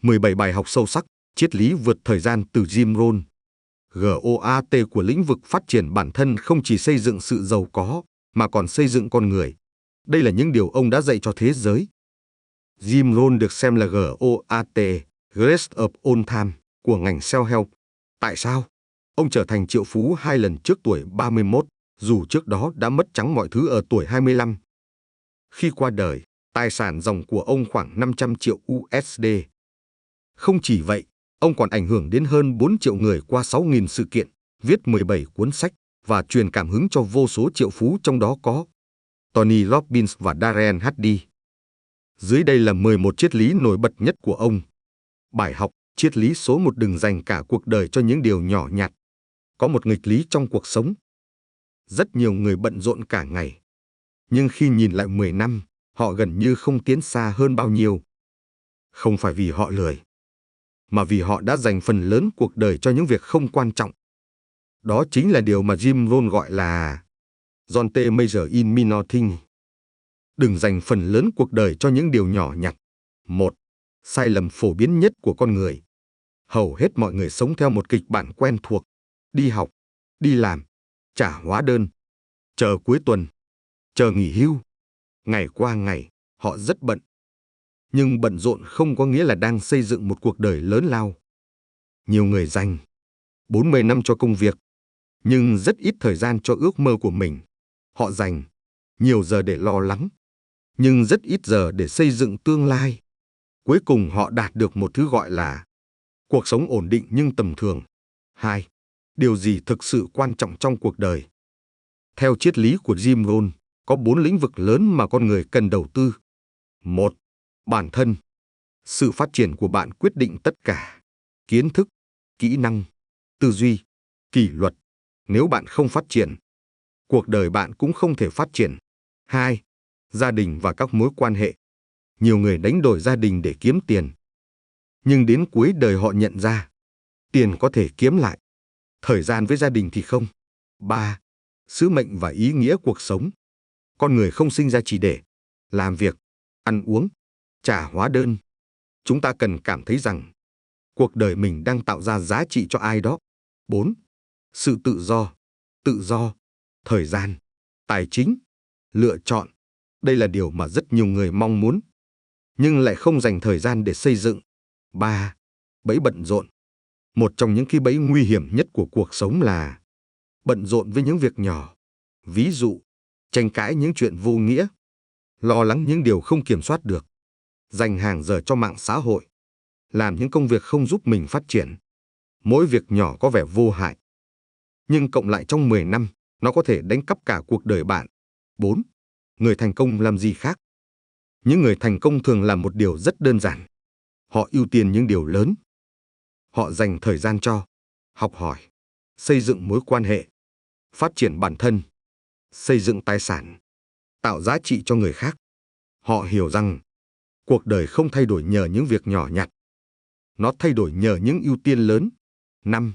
17 bài học sâu sắc, triết lý vượt thời gian từ Jim Rohn. GOAT của lĩnh vực phát triển bản thân không chỉ xây dựng sự giàu có, mà còn xây dựng con người. Đây là những điều ông đã dạy cho thế giới. Jim Rohn được xem là GOAT, Greatest of All Time, của ngành self-help. Tại sao? Ông trở thành triệu phú 2 lần trước tuổi 31, dù trước đó đã mất trắng mọi thứ ở tuổi 25. Khi qua đời, tài sản ròng của ông khoảng 500 triệu USD. Không chỉ vậy, ông còn ảnh hưởng đến hơn 4 triệu người qua 6.000 sự kiện, viết 17 cuốn sách và truyền cảm hứng cho vô số triệu phú, trong đó có Tony Robbins và Darren Hardy. Dưới đây là 11 triết lý nổi bật nhất của ông. Bài học, triết lý số 1: đừng dành cả cuộc đời cho những điều nhỏ nhặt. Có một nghịch lý trong cuộc sống. Rất nhiều người bận rộn cả ngày, nhưng khi nhìn lại 10 năm, họ gần như không tiến xa hơn bao nhiêu. Không phải vì họ lười, mà vì họ đã dành phần lớn cuộc đời cho những việc không quan trọng. Đó chính là điều mà Jim Rohn gọi là Don't take major in minor things. Đừng dành phần lớn cuộc đời cho những điều nhỏ nhặt. 1. Sai lầm phổ biến nhất của con người. Hầu hết mọi người sống theo một kịch bản quen thuộc: đi học, đi làm, trả hóa đơn, chờ cuối tuần, chờ nghỉ hưu. Ngày qua ngày, họ rất bận. Nhưng bận rộn không có nghĩa là đang xây dựng một cuộc đời lớn lao. Nhiều người dành 40 năm cho công việc, nhưng rất ít thời gian cho ước mơ của mình. Họ dành nhiều giờ để lo lắng, nhưng rất ít giờ để xây dựng tương lai. Cuối cùng họ đạt được một thứ gọi là cuộc sống ổn định nhưng tầm thường. 2. Điều gì thực sự quan trọng trong cuộc đời? Theo triết lý của Jim Rohn, có 4 lĩnh vực lớn mà con người cần đầu tư. 1. Bản thân. Sự phát triển của bạn quyết định tất cả. Kiến thức, kỹ năng, tư duy, kỷ luật. Nếu bạn không phát triển, cuộc đời bạn cũng không thể phát triển. 2. Gia đình và các mối quan hệ. Nhiều người đánh đổi gia đình để kiếm tiền. Nhưng đến cuối đời họ nhận ra, tiền có thể kiếm lại, thời gian với gia đình thì không. 3. Sứ mệnh và ý nghĩa cuộc sống. Con người không sinh ra chỉ để làm việc, ăn uống, trả hóa đơn. Chúng ta cần cảm thấy rằng cuộc đời mình đang tạo ra giá trị cho ai đó. 4. Sự tự do, thời gian, tài chính, lựa chọn. Đây là điều mà rất nhiều người mong muốn, nhưng lại không dành thời gian để xây dựng. 3. Bẫy bận rộn. Một trong những cái bẫy nguy hiểm nhất của cuộc sống là bận rộn với những việc nhỏ. Ví dụ, tranh cãi những chuyện vô nghĩa, lo lắng những điều không kiểm soát được, dành hàng giờ cho mạng xã hội, làm những công việc không giúp mình phát triển. Mỗi việc nhỏ có vẻ vô hại, nhưng cộng lại trong 10 năm, nó có thể đánh cắp cả cuộc đời bạn. 4. Người thành công làm gì khác? Những người thành công thường làm một điều rất đơn giản. Họ ưu tiên những điều lớn. Họ dành thời gian cho học hỏi, xây dựng mối quan hệ, phát triển bản thân, xây dựng tài sản, tạo giá trị cho người khác. Họ hiểu rằng cuộc đời không thay đổi nhờ những việc nhỏ nhặt. Nó thay đổi nhờ những ưu tiên lớn. 5.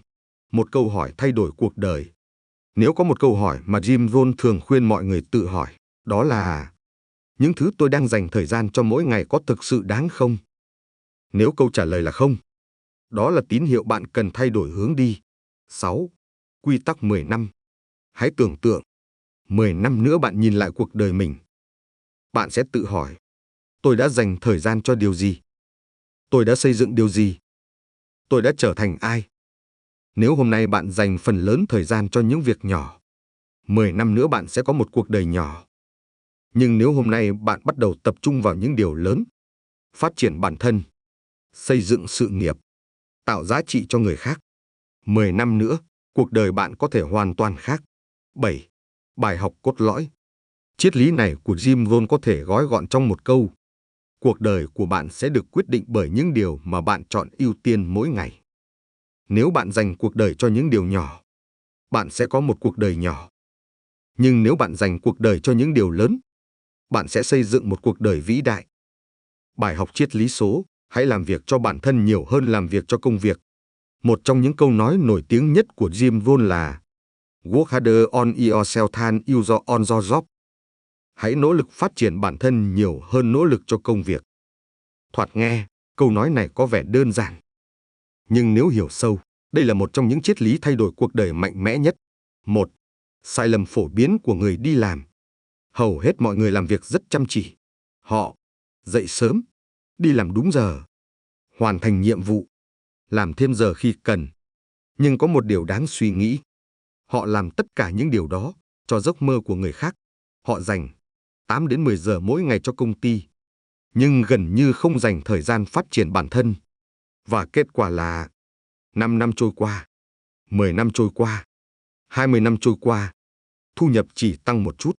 Một câu hỏi thay đổi cuộc đời. Nếu có một câu hỏi mà Jim Rohn thường khuyên mọi người tự hỏi, đó là: những thứ tôi đang dành thời gian cho mỗi ngày có thực sự đáng không? Nếu câu trả lời là không, đó là tín hiệu bạn cần thay đổi hướng đi. 6. Quy tắc 10 năm. Hãy tưởng tượng, 10 năm nữa bạn nhìn lại cuộc đời mình. Bạn sẽ tự hỏi: tôi đã dành thời gian cho điều gì? Tôi đã xây dựng điều gì? Tôi đã trở thành ai? Nếu hôm nay bạn dành phần lớn thời gian cho những việc nhỏ, 10 năm nữa bạn sẽ có một cuộc đời nhỏ. Nhưng nếu hôm nay bạn bắt đầu tập trung vào những điều lớn, phát triển bản thân, xây dựng sự nghiệp, tạo giá trị cho người khác, 10 năm nữa, cuộc đời bạn có thể hoàn toàn khác. 7. Bài học cốt lõi. Triết lý này của Jim Rohn có thể gói gọn trong một câu: cuộc đời của bạn sẽ được quyết định bởi những điều mà bạn chọn ưu tiên mỗi ngày. Nếu bạn dành cuộc đời cho những điều nhỏ, bạn sẽ có một cuộc đời nhỏ. Nhưng nếu bạn dành cuộc đời cho những điều lớn, bạn sẽ xây dựng một cuộc đời vĩ đại. Bài học triết lý số: hãy làm việc cho bản thân nhiều hơn làm việc cho công việc. Một trong những câu nói nổi tiếng nhất của Jim Rohn là Work harder on yourself than on your job. Hãy nỗ lực phát triển bản thân nhiều hơn nỗ lực cho công việc. Thoạt nghe, Câu nói này có vẻ đơn giản. Nhưng nếu hiểu sâu, đây là một trong những triết lý thay đổi cuộc đời mạnh mẽ nhất. Một, sai lầm phổ biến của người đi làm. Hầu hết mọi người làm việc rất chăm chỉ. Họ dậy sớm, đi làm đúng giờ, hoàn thành nhiệm vụ, làm thêm giờ khi cần. Nhưng có một điều đáng suy nghĩ. Họ làm tất cả những điều đó cho giấc mơ của người khác. Họ dành 8 đến 10 giờ mỗi ngày cho công ty, nhưng gần như không dành thời gian phát triển bản thân. Và kết quả là 5 năm trôi qua, 10 năm trôi qua, 20 năm trôi qua, thu nhập chỉ tăng một chút.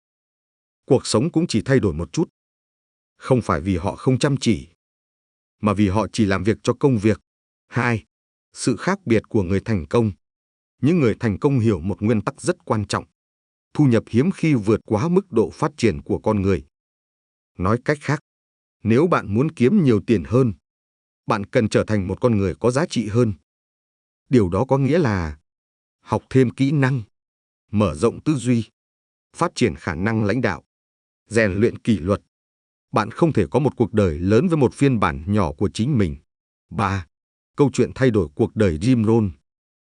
Cuộc sống cũng chỉ thay đổi một chút. Không phải vì họ không chăm chỉ, mà vì họ chỉ làm việc cho công việc. 2. Sự khác biệt của người thành công. Những người thành công hiểu một nguyên tắc rất quan trọng. Thu nhập hiếm khi vượt quá mức độ phát triển của con người. Nói cách khác, nếu bạn muốn kiếm nhiều tiền hơn, bạn cần trở thành một con người có giá trị hơn. Điều đó có nghĩa là học thêm kỹ năng, mở rộng tư duy, phát triển khả năng lãnh đạo, rèn luyện kỷ luật. Bạn không thể có một cuộc đời lớn với một phiên bản nhỏ của chính mình. 3. Câu chuyện thay đổi cuộc đời Jim Rohn.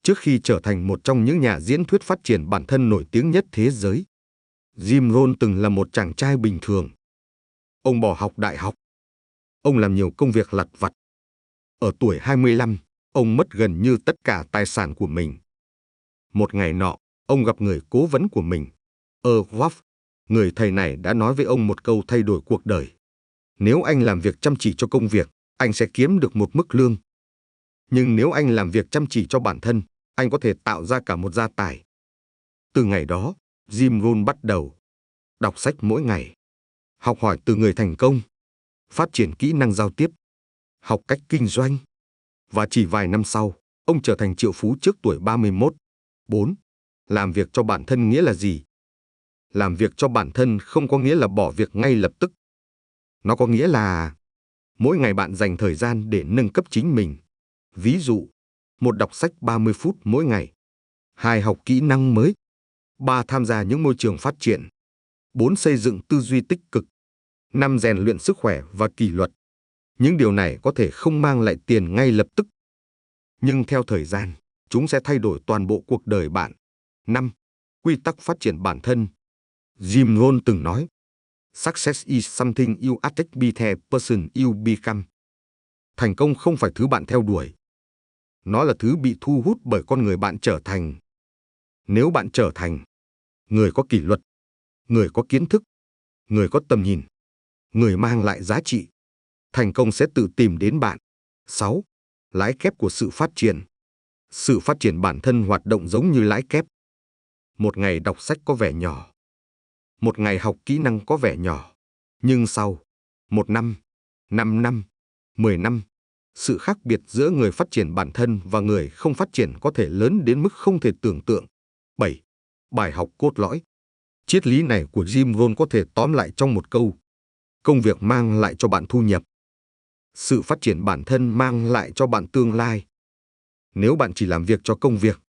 Trước khi trở thành một trong những nhà diễn thuyết phát triển bản thân nổi tiếng nhất thế giới, Jim Rohn từng là một chàng trai bình thường. Ông bỏ học đại học. Ông làm nhiều công việc lặt vặt. Ở tuổi 25, ông mất gần như tất cả tài sản của mình. Một ngày nọ, ông gặp người cố vấn của mình, Earl Wolff. Người thầy này đã nói với ông một câu thay đổi cuộc đời. Nếu anh làm việc chăm chỉ cho công việc, anh sẽ kiếm được một mức lương. Nhưng nếu anh làm việc chăm chỉ cho bản thân, anh có thể tạo ra cả một gia tài. Từ ngày đó, Jim Rohn bắt đầu đọc sách mỗi ngày, học hỏi từ người thành công, phát triển kỹ năng giao tiếp, học cách kinh doanh. Và chỉ vài năm sau, ông trở thành triệu phú trước tuổi 31. 4. Làm việc cho bản thân nghĩa là gì? Làm việc cho bản thân không có nghĩa là bỏ việc ngay lập tức. Nó có nghĩa là mỗi ngày bạn dành thời gian để nâng cấp chính mình. Ví dụ, 1. Đọc sách 30 phút mỗi ngày. 2. Học kỹ năng mới. 3. Tham gia những môi trường phát triển. 4. Xây dựng tư duy tích cực. 5. Rèn luyện sức khỏe và kỷ luật. Những điều này có thể không mang lại tiền ngay lập tức, nhưng theo thời gian, chúng sẽ thay đổi toàn bộ cuộc đời bạn. 5. Quy tắc phát triển bản thân. Jim Rohn từng nói, Success is something you attract by the person you become. Thành công không phải thứ bạn theo đuổi. Nó là thứ bị thu hút bởi con người bạn trở thành. Nếu bạn trở thành người có kỷ luật, người có kiến thức, người có tầm nhìn, người mang lại giá trị, thành công sẽ tự tìm đến bạn. 6. Lãi kép của sự phát triển. Sự phát triển bản thân hoạt động giống như lãi kép. Một ngày đọc sách có vẻ nhỏ. Một ngày học kỹ năng có vẻ nhỏ. Nhưng sau 1 năm, 5 năm, 10 năm, sự khác biệt giữa người phát triển bản thân và người không phát triển có thể lớn đến mức không thể tưởng tượng. 7. Bài học cốt lõi. Triết lý này của Jim Rohn có thể tóm lại trong một câu. Công việc mang lại cho bạn thu nhập. Sự phát triển bản thân mang lại cho bạn tương lai. Nếu bạn chỉ làm việc cho công việc,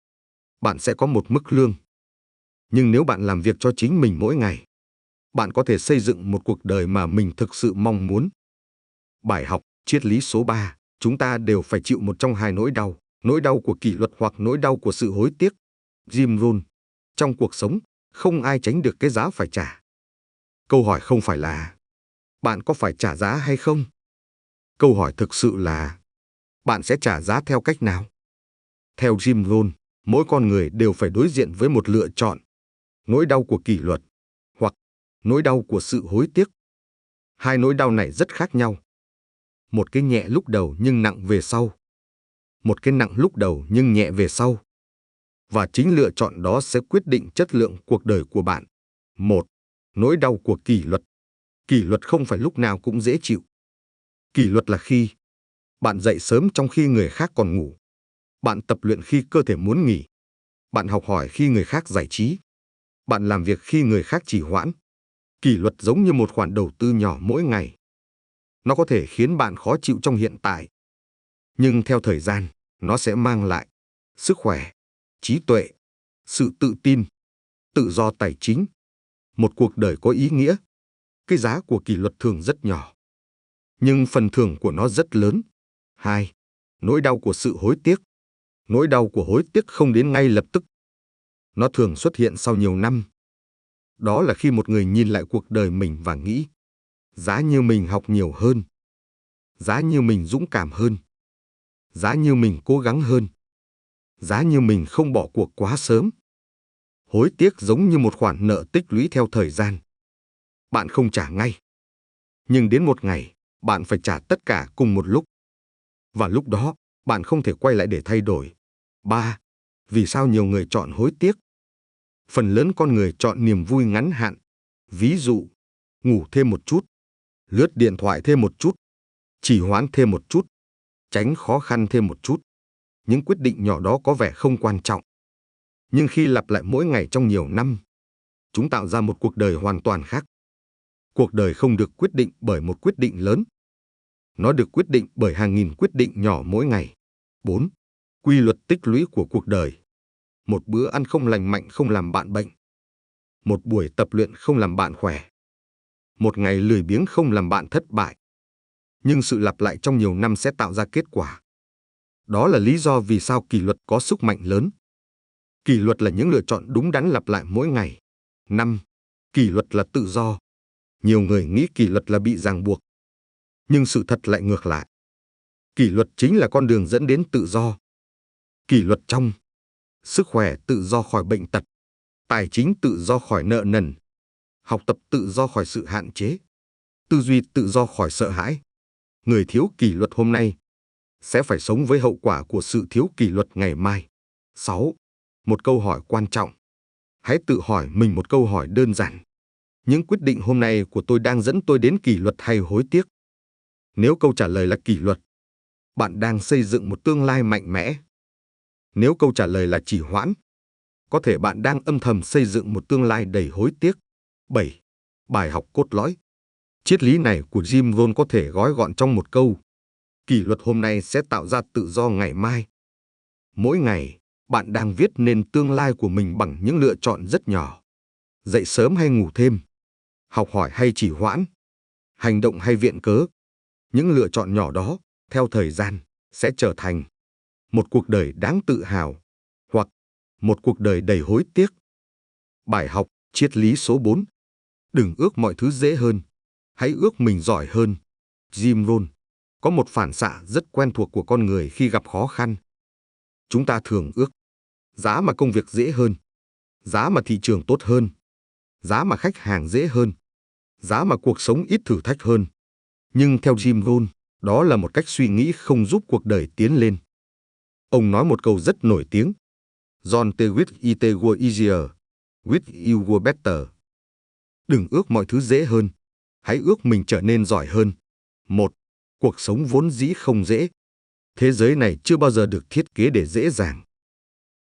bạn sẽ có một mức lương. Nhưng nếu bạn làm việc cho chính mình mỗi ngày, bạn có thể xây dựng một cuộc đời mà mình thực sự mong muốn. Bài học, triết lý số 3, chúng ta đều phải chịu một trong hai nỗi đau của kỷ luật hoặc nỗi đau của sự hối tiếc. Jim Rohn, trong cuộc sống, không ai tránh được cái giá phải trả. Câu hỏi không phải là, bạn có phải trả giá hay không? Câu hỏi thực sự là, bạn sẽ trả giá theo cách nào? Theo Jim Rohn, mỗi con người đều phải đối diện với một lựa chọn. Nỗi đau của kỷ luật, hoặc nỗi đau của sự hối tiếc. Hai nỗi đau này rất khác nhau. Một cái nhẹ lúc đầu nhưng nặng về sau. Một cái nặng lúc đầu nhưng nhẹ về sau. Và chính lựa chọn đó sẽ quyết định chất lượng cuộc đời của bạn. 1. Nỗi đau của kỷ luật. Kỷ luật không phải lúc nào cũng dễ chịu. Kỷ luật là khi bạn dậy sớm trong khi người khác còn ngủ. Bạn tập luyện khi cơ thể muốn nghỉ. Bạn học hỏi khi người khác giải trí. Bạn làm việc khi người khác trì hoãn. Kỷ luật giống như một khoản đầu tư nhỏ mỗi ngày. Nó có thể khiến bạn khó chịu trong hiện tại. Nhưng theo thời gian, nó sẽ mang lại sức khỏe, trí tuệ, sự tự tin, tự do tài chính, một cuộc đời có ý nghĩa. Cái giá của kỷ luật thường rất nhỏ, nhưng phần thưởng của nó rất lớn. 2. Nỗi đau của sự hối tiếc. Nỗi đau của hối tiếc không đến ngay lập tức. Nó thường xuất hiện sau nhiều năm. Đó là khi một người nhìn lại cuộc đời mình và nghĩ, giá như mình học nhiều hơn, giá như mình dũng cảm hơn, giá như mình cố gắng hơn, giá như mình không bỏ cuộc quá sớm. Hối tiếc giống như một khoản nợ tích lũy theo thời gian. Bạn không trả ngay, nhưng đến một ngày, bạn phải trả tất cả cùng một lúc. Và lúc đó, bạn không thể quay lại để thay đổi. 3. Vì sao nhiều người chọn hối tiếc? Phần lớn con người chọn niềm vui ngắn hạn. Ví dụ, ngủ thêm một chút, lướt điện thoại thêm một chút, trì hoãn thêm một chút, tránh khó khăn thêm một chút. Những quyết định nhỏ đó có vẻ không quan trọng. Nhưng khi lặp lại mỗi ngày trong nhiều năm, chúng tạo ra một cuộc đời hoàn toàn khác. Cuộc đời không được quyết định bởi một quyết định lớn. Nó được quyết định bởi hàng nghìn quyết định nhỏ mỗi ngày. 4. Quy luật tích lũy của cuộc đời. Một bữa ăn không lành mạnh không làm bạn bệnh. Một buổi tập luyện không làm bạn khỏe. Một ngày lười biếng không làm bạn thất bại. Nhưng sự lặp lại trong nhiều năm sẽ tạo ra kết quả. Đó là lý do vì sao kỷ luật có sức mạnh lớn. Kỷ luật là những lựa chọn đúng đắn lặp lại mỗi ngày. 5. Kỷ luật là tự do. Nhiều người nghĩ kỷ luật là bị ràng buộc. Nhưng sự thật lại ngược lại. Kỷ luật chính là con đường dẫn đến tự do. Kỷ luật trong sức khỏe tự do khỏi bệnh tật, tài chính tự do khỏi nợ nần, học tập tự do khỏi sự hạn chế, tư duy tự do khỏi sợ hãi. Người thiếu kỷ luật hôm nay sẽ phải sống với hậu quả của sự thiếu kỷ luật ngày mai. 6. Một câu hỏi quan trọng. Hãy tự hỏi mình một câu hỏi đơn giản. Những quyết định hôm nay của tôi đang dẫn tôi đến kỷ luật hay hối tiếc? Nếu câu trả lời là kỷ luật, bạn đang xây dựng một tương lai mạnh mẽ. Nếu câu trả lời là trì hoãn, có thể bạn đang âm thầm xây dựng một tương lai đầy hối tiếc. 7. Bài học cốt lõi. Triết lý này của Jim Rohn có thể gói gọn trong một câu. Kỷ luật hôm nay sẽ tạo ra tự do ngày mai. Mỗi ngày, bạn đang viết nên tương lai của mình bằng những lựa chọn rất nhỏ. Dậy sớm hay ngủ thêm, học hỏi hay trì hoãn, hành động hay viện cớ. Những lựa chọn nhỏ đó, theo thời gian, sẽ trở thành một cuộc đời đáng tự hào, hoặc một cuộc đời đầy hối tiếc. Bài học, triết lý số 4. Đừng ước mọi thứ dễ hơn, hãy ước mình giỏi hơn. Jim Rohn có một phản xạ rất quen thuộc của con người khi gặp khó khăn. Chúng ta thường ước giá mà công việc dễ hơn, giá mà thị trường tốt hơn, giá mà khách hàng dễ hơn, giá mà cuộc sống ít thử thách hơn. Nhưng theo Jim Rohn, đó là một cách suy nghĩ không giúp cuộc đời tiến lên. Ông nói một câu rất nổi tiếng. John T. With it were easier, with you were better. Đừng ước mọi thứ dễ hơn, hãy ước mình trở nên giỏi hơn. 1. Cuộc sống vốn dĩ không dễ. Thế giới này chưa bao giờ được thiết kế để dễ dàng.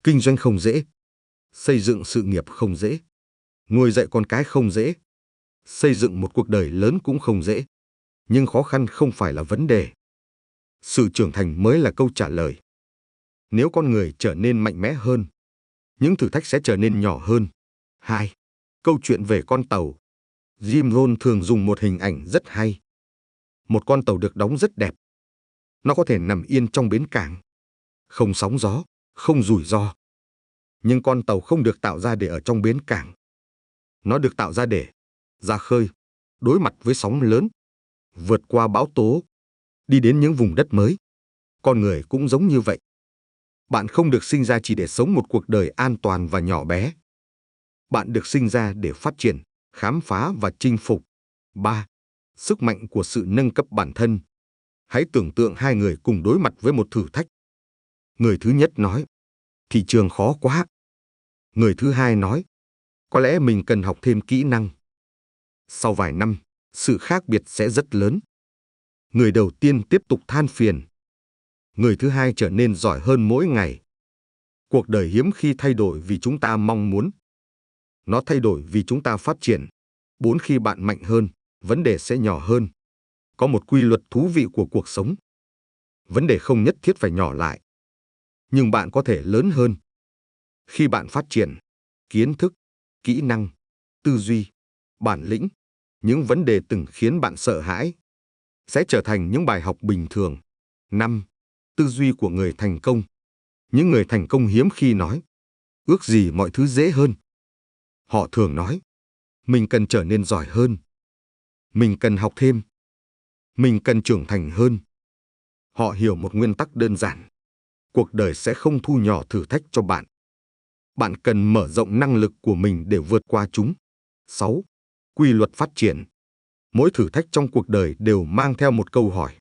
Kinh doanh không dễ. Xây dựng sự nghiệp không dễ. Nuôi dạy con cái không dễ. Xây dựng một cuộc đời lớn cũng không dễ. Nhưng khó khăn không phải là vấn đề. Sự trưởng thành mới là câu trả lời. Nếu con người trở nên mạnh mẽ hơn, những thử thách sẽ trở nên nhỏ hơn. 2. Câu chuyện về con tàu. Jim Rohn thường dùng một hình ảnh rất hay. Một con tàu được đóng rất đẹp. Nó có thể nằm yên trong bến cảng. Không sóng gió, không rủi ro. Nhưng con tàu không được tạo ra để ở trong bến cảng. Nó được tạo ra để ra khơi, đối mặt với sóng lớn, vượt qua bão tố, đi đến những vùng đất mới. Con người cũng giống như vậy. Bạn không được sinh ra chỉ để sống một cuộc đời an toàn và nhỏ bé. Bạn được sinh ra để phát triển, khám phá và chinh phục. 3. Sức mạnh của sự nâng cấp bản thân. Hãy tưởng tượng hai người cùng đối mặt với một thử thách. Người thứ nhất nói, thị trường khó quá. Người thứ hai nói, có lẽ mình cần học thêm kỹ năng. Sau vài năm, sự khác biệt sẽ rất lớn. Người đầu tiên tiếp tục than phiền. Người thứ hai trở nên giỏi hơn mỗi ngày. Cuộc đời hiếm khi thay đổi vì chúng ta mong muốn. Nó thay đổi vì chúng ta phát triển. 4. Khi bạn mạnh hơn, vấn đề sẽ nhỏ hơn. Có một quy luật thú vị của cuộc sống. Vấn đề không nhất thiết phải nhỏ lại. Nhưng bạn có thể lớn hơn. Khi bạn phát triển, kiến thức, kỹ năng, tư duy, bản lĩnh, những vấn đề từng khiến bạn sợ hãi, sẽ trở thành những bài học bình thường. 5. Tư duy của người thành công. Những người thành công hiếm khi nói, ước gì mọi thứ dễ hơn. Họ thường nói, mình cần trở nên giỏi hơn. Mình cần học thêm. Mình cần trưởng thành hơn. Họ hiểu một nguyên tắc đơn giản. Cuộc đời sẽ không thu nhỏ thử thách cho bạn. Bạn cần mở rộng năng lực của mình để vượt qua chúng. 6. Quy luật phát triển. Mỗi thử thách trong cuộc đời đều mang theo một câu hỏi.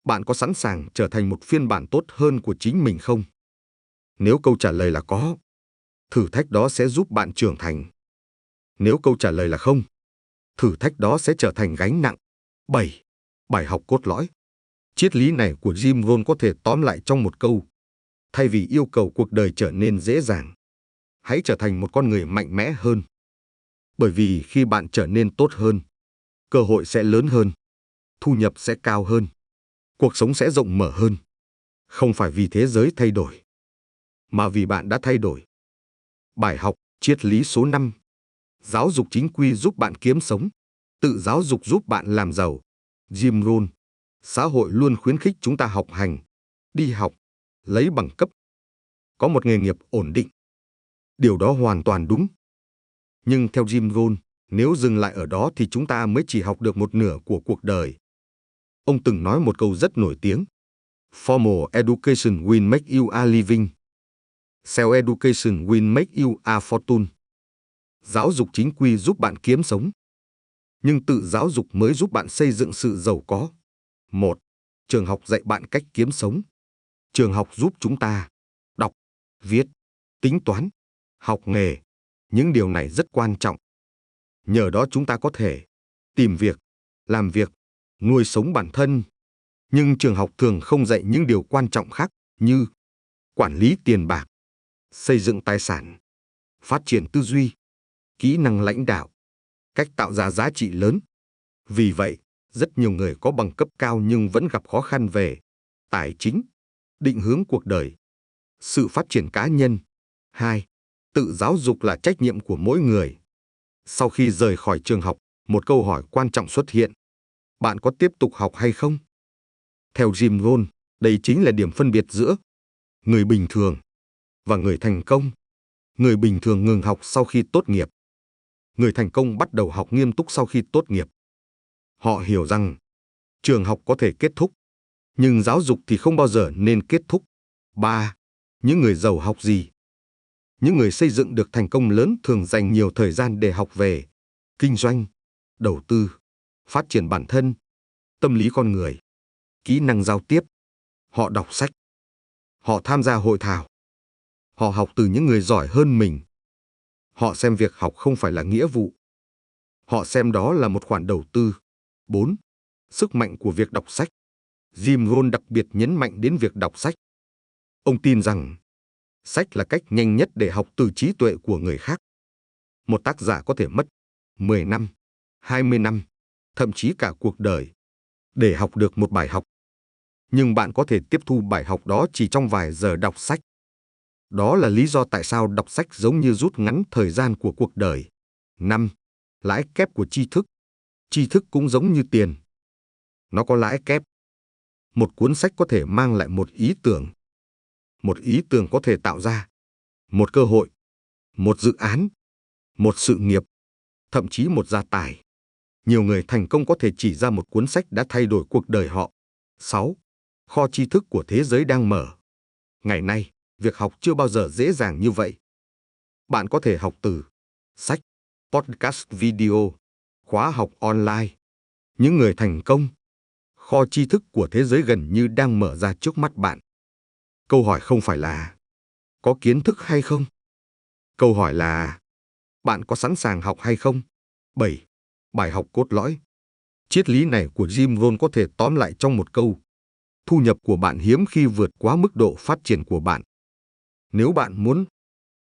Bạn có sẵn sàng trở thành một phiên bản tốt hơn của chính mình không? Nếu câu trả lời là có, thử thách đó sẽ giúp bạn trưởng thành. Nếu câu trả lời là không, thử thách đó sẽ trở thành gánh nặng. 7. Bài học cốt lõi. Triết lý này của Jim Rohn có thể tóm lại trong một câu. Thay vì yêu cầu cuộc đời trở nên dễ dàng, hãy trở thành một con người mạnh mẽ hơn. Bởi vì khi bạn trở nên tốt hơn, cơ hội sẽ lớn hơn, thu nhập sẽ cao hơn, cuộc sống sẽ rộng mở hơn. Không phải vì thế giới thay đổi, mà vì bạn đã thay đổi. Bài học, triết lý số 5. Giáo dục chính quy giúp bạn kiếm sống, tự giáo dục giúp bạn làm giàu. Jim Rohn. Xã hội luôn khuyến khích chúng ta học hành, đi học, lấy bằng cấp, có một nghề nghiệp ổn định. Điều đó hoàn toàn đúng. Nhưng theo Jim Rohn, nếu dừng lại ở đó thì chúng ta mới chỉ học được một nửa của cuộc đời. Ông từng nói một câu rất nổi tiếng. Formal education will make you a living. Self-education will make you a fortune. Giáo dục chính quy giúp bạn kiếm sống, nhưng tự giáo dục mới giúp bạn xây dựng sự giàu có. 1. Trường học dạy bạn cách kiếm sống. Trường học giúp chúng ta đọc, viết, tính toán, học nghề. Những điều này rất quan trọng. Nhờ đó chúng ta có thể tìm việc, làm việc, nuôi sống bản thân. Nhưng trường học thường không dạy những điều quan trọng khác như quản lý tiền bạc, xây dựng tài sản, phát triển tư duy, kỹ năng lãnh đạo, cách tạo ra giá trị lớn. Vì vậy, rất nhiều người có bằng cấp cao nhưng vẫn gặp khó khăn về tài chính, định hướng cuộc đời, sự phát triển cá nhân. 2. Tự giáo dục là trách nhiệm của mỗi người. Sau khi rời khỏi trường học, một câu hỏi quan trọng xuất hiện. Bạn có tiếp tục học hay không? Theo Jim Rohn, đây chính là điểm phân biệt giữa người bình thường và người thành công. Người bình thường ngừng học sau khi tốt nghiệp. Người thành công bắt đầu học nghiêm túc sau khi tốt nghiệp. Họ hiểu rằng trường học có thể kết thúc, nhưng giáo dục thì không bao giờ nên kết thúc. 3. Những người giàu học gì? Những người xây dựng được thành công lớn thường dành nhiều thời gian để học về kinh doanh, đầu tư, phát triển bản thân, tâm lý con người, kỹ năng giao tiếp. Họ đọc sách. Họ tham gia hội thảo. Họ học từ những người giỏi hơn mình. Họ xem việc học không phải là nghĩa vụ. Họ xem đó là một khoản đầu tư. 4. Sức mạnh của việc đọc sách. Jim Rohn đặc biệt nhấn mạnh đến việc đọc sách. Ông tin rằng sách là cách nhanh nhất để học từ trí tuệ của người khác. Một tác giả có thể mất 10 năm, 20 năm, thậm chí cả cuộc đời để học được một bài học. Nhưng bạn có thể tiếp thu bài học đó chỉ trong vài giờ đọc sách. Đó là lý do tại sao đọc sách giống như rút ngắn thời gian của cuộc đời. 5. Lãi kép của tri thức. Tri thức cũng giống như tiền. Nó có lãi kép. Một cuốn sách có thể mang lại một ý tưởng. Một ý tưởng có thể tạo ra một cơ hội, một dự án, một sự nghiệp, thậm chí một gia tài. Nhiều người thành công có thể chỉ ra một cuốn sách đã thay đổi cuộc đời họ. 6. Kho tri thức của thế giới đang mở. Ngày nay, việc học chưa bao giờ dễ dàng như vậy. Bạn có thể học từ sách, podcast video, khóa học online. Những người thành công, kho tri thức của thế giới gần như đang mở ra trước mắt bạn. Câu hỏi không phải là có kiến thức hay không? Câu hỏi là bạn có sẵn sàng học hay không? 7. Bài học cốt lõi. Triết lý này của Jim Rohn có thể tóm lại trong một câu. Thu nhập của bạn hiếm khi vượt quá mức độ phát triển của bạn. Nếu bạn muốn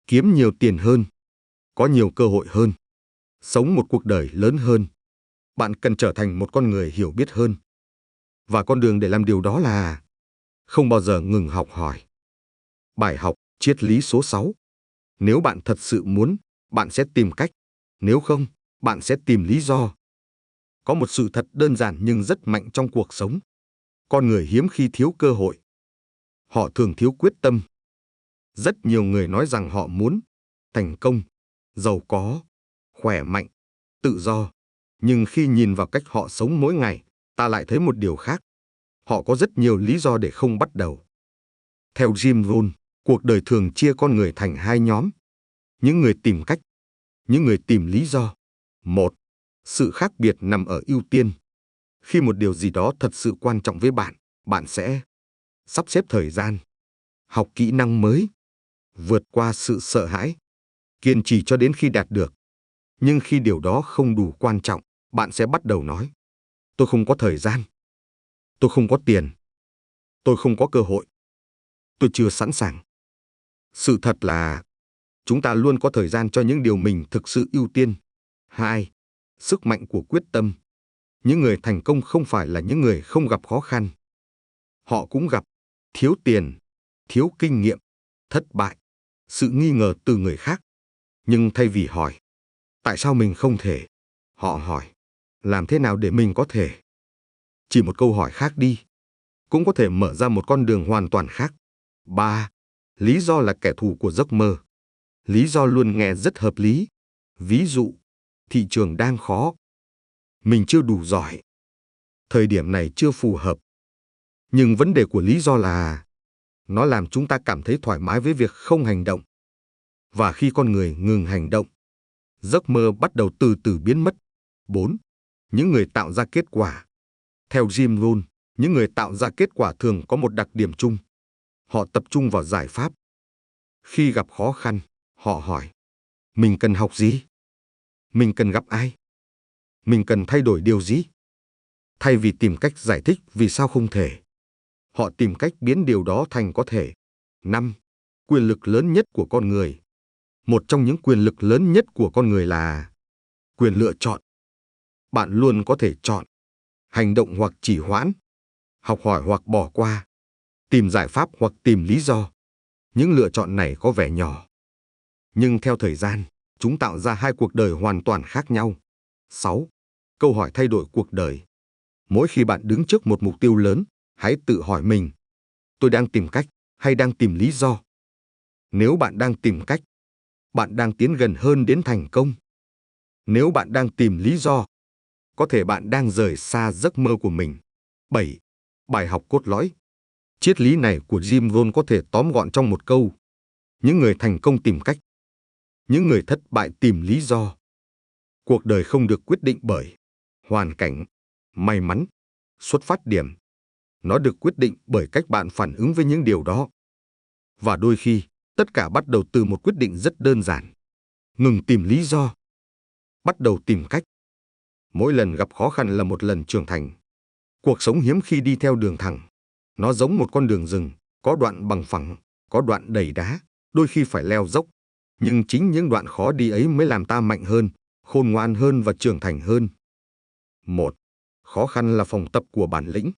kiếm nhiều tiền hơn, có nhiều cơ hội hơn, sống một cuộc đời lớn hơn, bạn cần trở thành một con người hiểu biết hơn. Và con đường để làm điều đó là không bao giờ ngừng học hỏi. Bài học, triết lý số 6. Nếu bạn thật sự muốn, bạn sẽ tìm cách. Nếu không, bạn sẽ tìm lý do. Có một sự thật đơn giản nhưng rất mạnh trong cuộc sống. Con người hiếm khi thiếu cơ hội. Họ thường thiếu quyết tâm. Rất nhiều người nói rằng họ muốn thành công, giàu có, khỏe mạnh, tự do. Nhưng khi nhìn vào cách họ sống mỗi ngày, ta lại thấy một điều khác. Họ có rất nhiều lý do để không bắt đầu. Theo Jim Rohn, cuộc đời thường chia con người thành hai nhóm. Những người tìm cách, những người tìm lý do. Một, sự khác biệt nằm ở ưu tiên. Khi một điều gì đó thật sự quan trọng với bạn, bạn sẽ sắp xếp thời gian, học kỹ năng mới, vượt qua sự sợ hãi, kiên trì cho đến khi đạt được. Nhưng khi điều đó không đủ quan trọng, bạn sẽ bắt đầu nói, tôi không có thời gian, tôi không có tiền, tôi không có cơ hội, tôi chưa sẵn sàng. Sự thật là chúng ta luôn có thời gian cho những điều mình thực sự ưu tiên. 2. Sức mạnh của quyết tâm. Những người thành công không phải là những người không gặp khó khăn. Họ cũng gặp thiếu tiền, thiếu kinh nghiệm, thất bại, sự nghi ngờ từ người khác. Nhưng thay vì hỏi, tại sao mình không thể? Họ hỏi, làm thế nào để mình có thể? Chỉ một câu hỏi khác đi, cũng có thể mở ra một con đường hoàn toàn khác. 3. Lý do là kẻ thù của giấc mơ. Lý do luôn nghe rất hợp lý. Ví dụ, thị trường đang khó. Mình chưa đủ giỏi. Thời điểm này chưa phù hợp. Nhưng vấn đề của lý do là nó làm chúng ta cảm thấy thoải mái với việc không hành động. Và khi con người ngừng hành động, giấc mơ bắt đầu từ từ biến mất. 4. Những người tạo ra kết quả. Theo Jim Rohn, những người tạo ra kết quả thường có một đặc điểm chung. Họ tập trung vào giải pháp. Khi gặp khó khăn, họ hỏi, mình cần học gì? Mình cần gặp ai? Mình cần thay đổi điều gì? Thay vì tìm cách giải thích vì sao không thể, họ tìm cách biến điều đó thành có thể. 5. Quyền lực lớn nhất của con người. Một trong những quyền lực lớn nhất của con người là quyền lựa chọn. Bạn luôn có thể chọn hành động hoặc trì hoãn, học hỏi hoặc bỏ qua, tìm giải pháp hoặc tìm lý do. Những lựa chọn này có vẻ nhỏ, nhưng theo thời gian, chúng tạo ra hai cuộc đời hoàn toàn khác nhau. 6. Câu hỏi thay đổi cuộc đời. Mỗi khi bạn đứng trước một mục tiêu lớn, hãy tự hỏi mình, tôi đang tìm cách hay đang tìm lý do? Nếu bạn đang tìm cách, bạn đang tiến gần hơn đến thành công. Nếu bạn đang tìm lý do, có thể bạn đang rời xa giấc mơ của mình. 7. Bài học cốt lõi. Triết lý này của Jim Rohn có thể tóm gọn trong một câu. Những người thành công tìm cách. Những người thất bại tìm lý do. Cuộc đời không được quyết định bởi hoàn cảnh, may mắn, xuất phát điểm. Nó được quyết định bởi cách bạn phản ứng với những điều đó. Và đôi khi, tất cả bắt đầu từ một quyết định rất đơn giản. Ngừng tìm lý do. Bắt đầu tìm cách. Mỗi lần gặp khó khăn là một lần trưởng thành. Cuộc sống hiếm khi đi theo đường thẳng. Nó giống một con đường rừng, có đoạn bằng phẳng, có đoạn đầy đá, đôi khi phải leo dốc. Nhưng chính những đoạn khó đi ấy mới làm ta mạnh hơn, khôn ngoan hơn và trưởng thành hơn. 1. Khó khăn là phòng tập của bản lĩnh.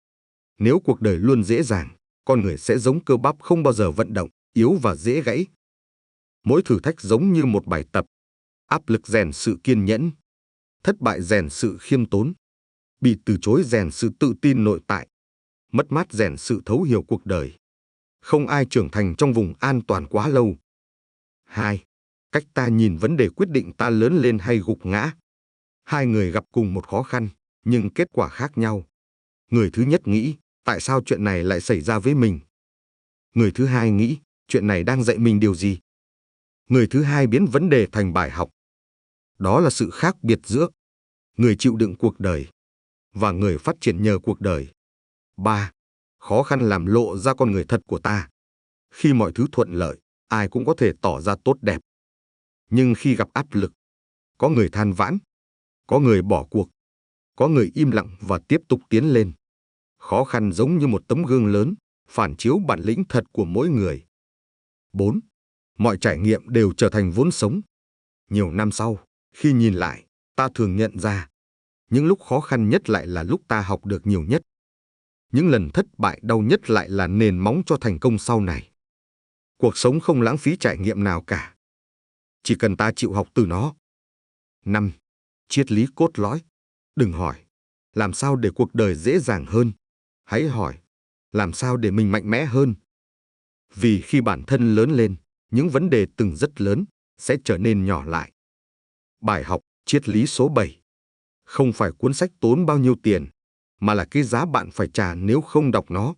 Nếu cuộc đời luôn dễ dàng, con người sẽ giống cơ bắp không bao giờ vận động, yếu và dễ gãy. Mỗi thử thách giống như một bài tập. Áp lực rèn sự kiên nhẫn. Thất bại rèn sự khiêm tốn. Bị từ chối rèn sự tự tin nội tại. Mất mát rèn sự thấu hiểu cuộc đời. Không ai trưởng thành trong vùng an toàn quá lâu. 2. Cách ta nhìn vấn đề quyết định ta lớn lên hay gục ngã. Hai người gặp cùng một khó khăn, nhưng kết quả khác nhau. Người thứ nhất nghĩ, tại sao chuyện này lại xảy ra với mình? Người thứ hai nghĩ, chuyện này đang dạy mình điều gì? Người thứ hai biến vấn đề thành bài học. Đó là sự khác biệt giữa người chịu đựng cuộc đời và người phát triển nhờ cuộc đời. 3. Khó khăn làm lộ ra con người thật của ta. Khi mọi thứ thuận lợi, ai cũng có thể tỏ ra tốt đẹp. Nhưng khi gặp áp lực, có người than vãn, có người bỏ cuộc, có người im lặng và tiếp tục tiến lên. Khó khăn giống như một tấm gương lớn, phản chiếu bản lĩnh thật của mỗi người. 4. Mọi trải nghiệm đều trở thành vốn sống. Nhiều năm sau, khi nhìn lại, ta thường nhận ra, những lúc khó khăn nhất lại là lúc ta học được nhiều nhất. Những lần thất bại đau nhất lại là nền móng cho thành công sau này. Cuộc sống không lãng phí trải nghiệm nào cả. Chỉ cần ta chịu học từ nó. 5. Triết lý cốt lõi. Đừng hỏi, làm sao để cuộc đời dễ dàng hơn? Hãy hỏi, làm sao để mình mạnh mẽ hơn? Vì khi bản thân lớn lên, những vấn đề từng rất lớn sẽ trở nên nhỏ lại. Bài học triết lý số 7. Không phải cuốn sách tốn bao nhiêu tiền, mà là cái giá bạn phải trả nếu không đọc nó.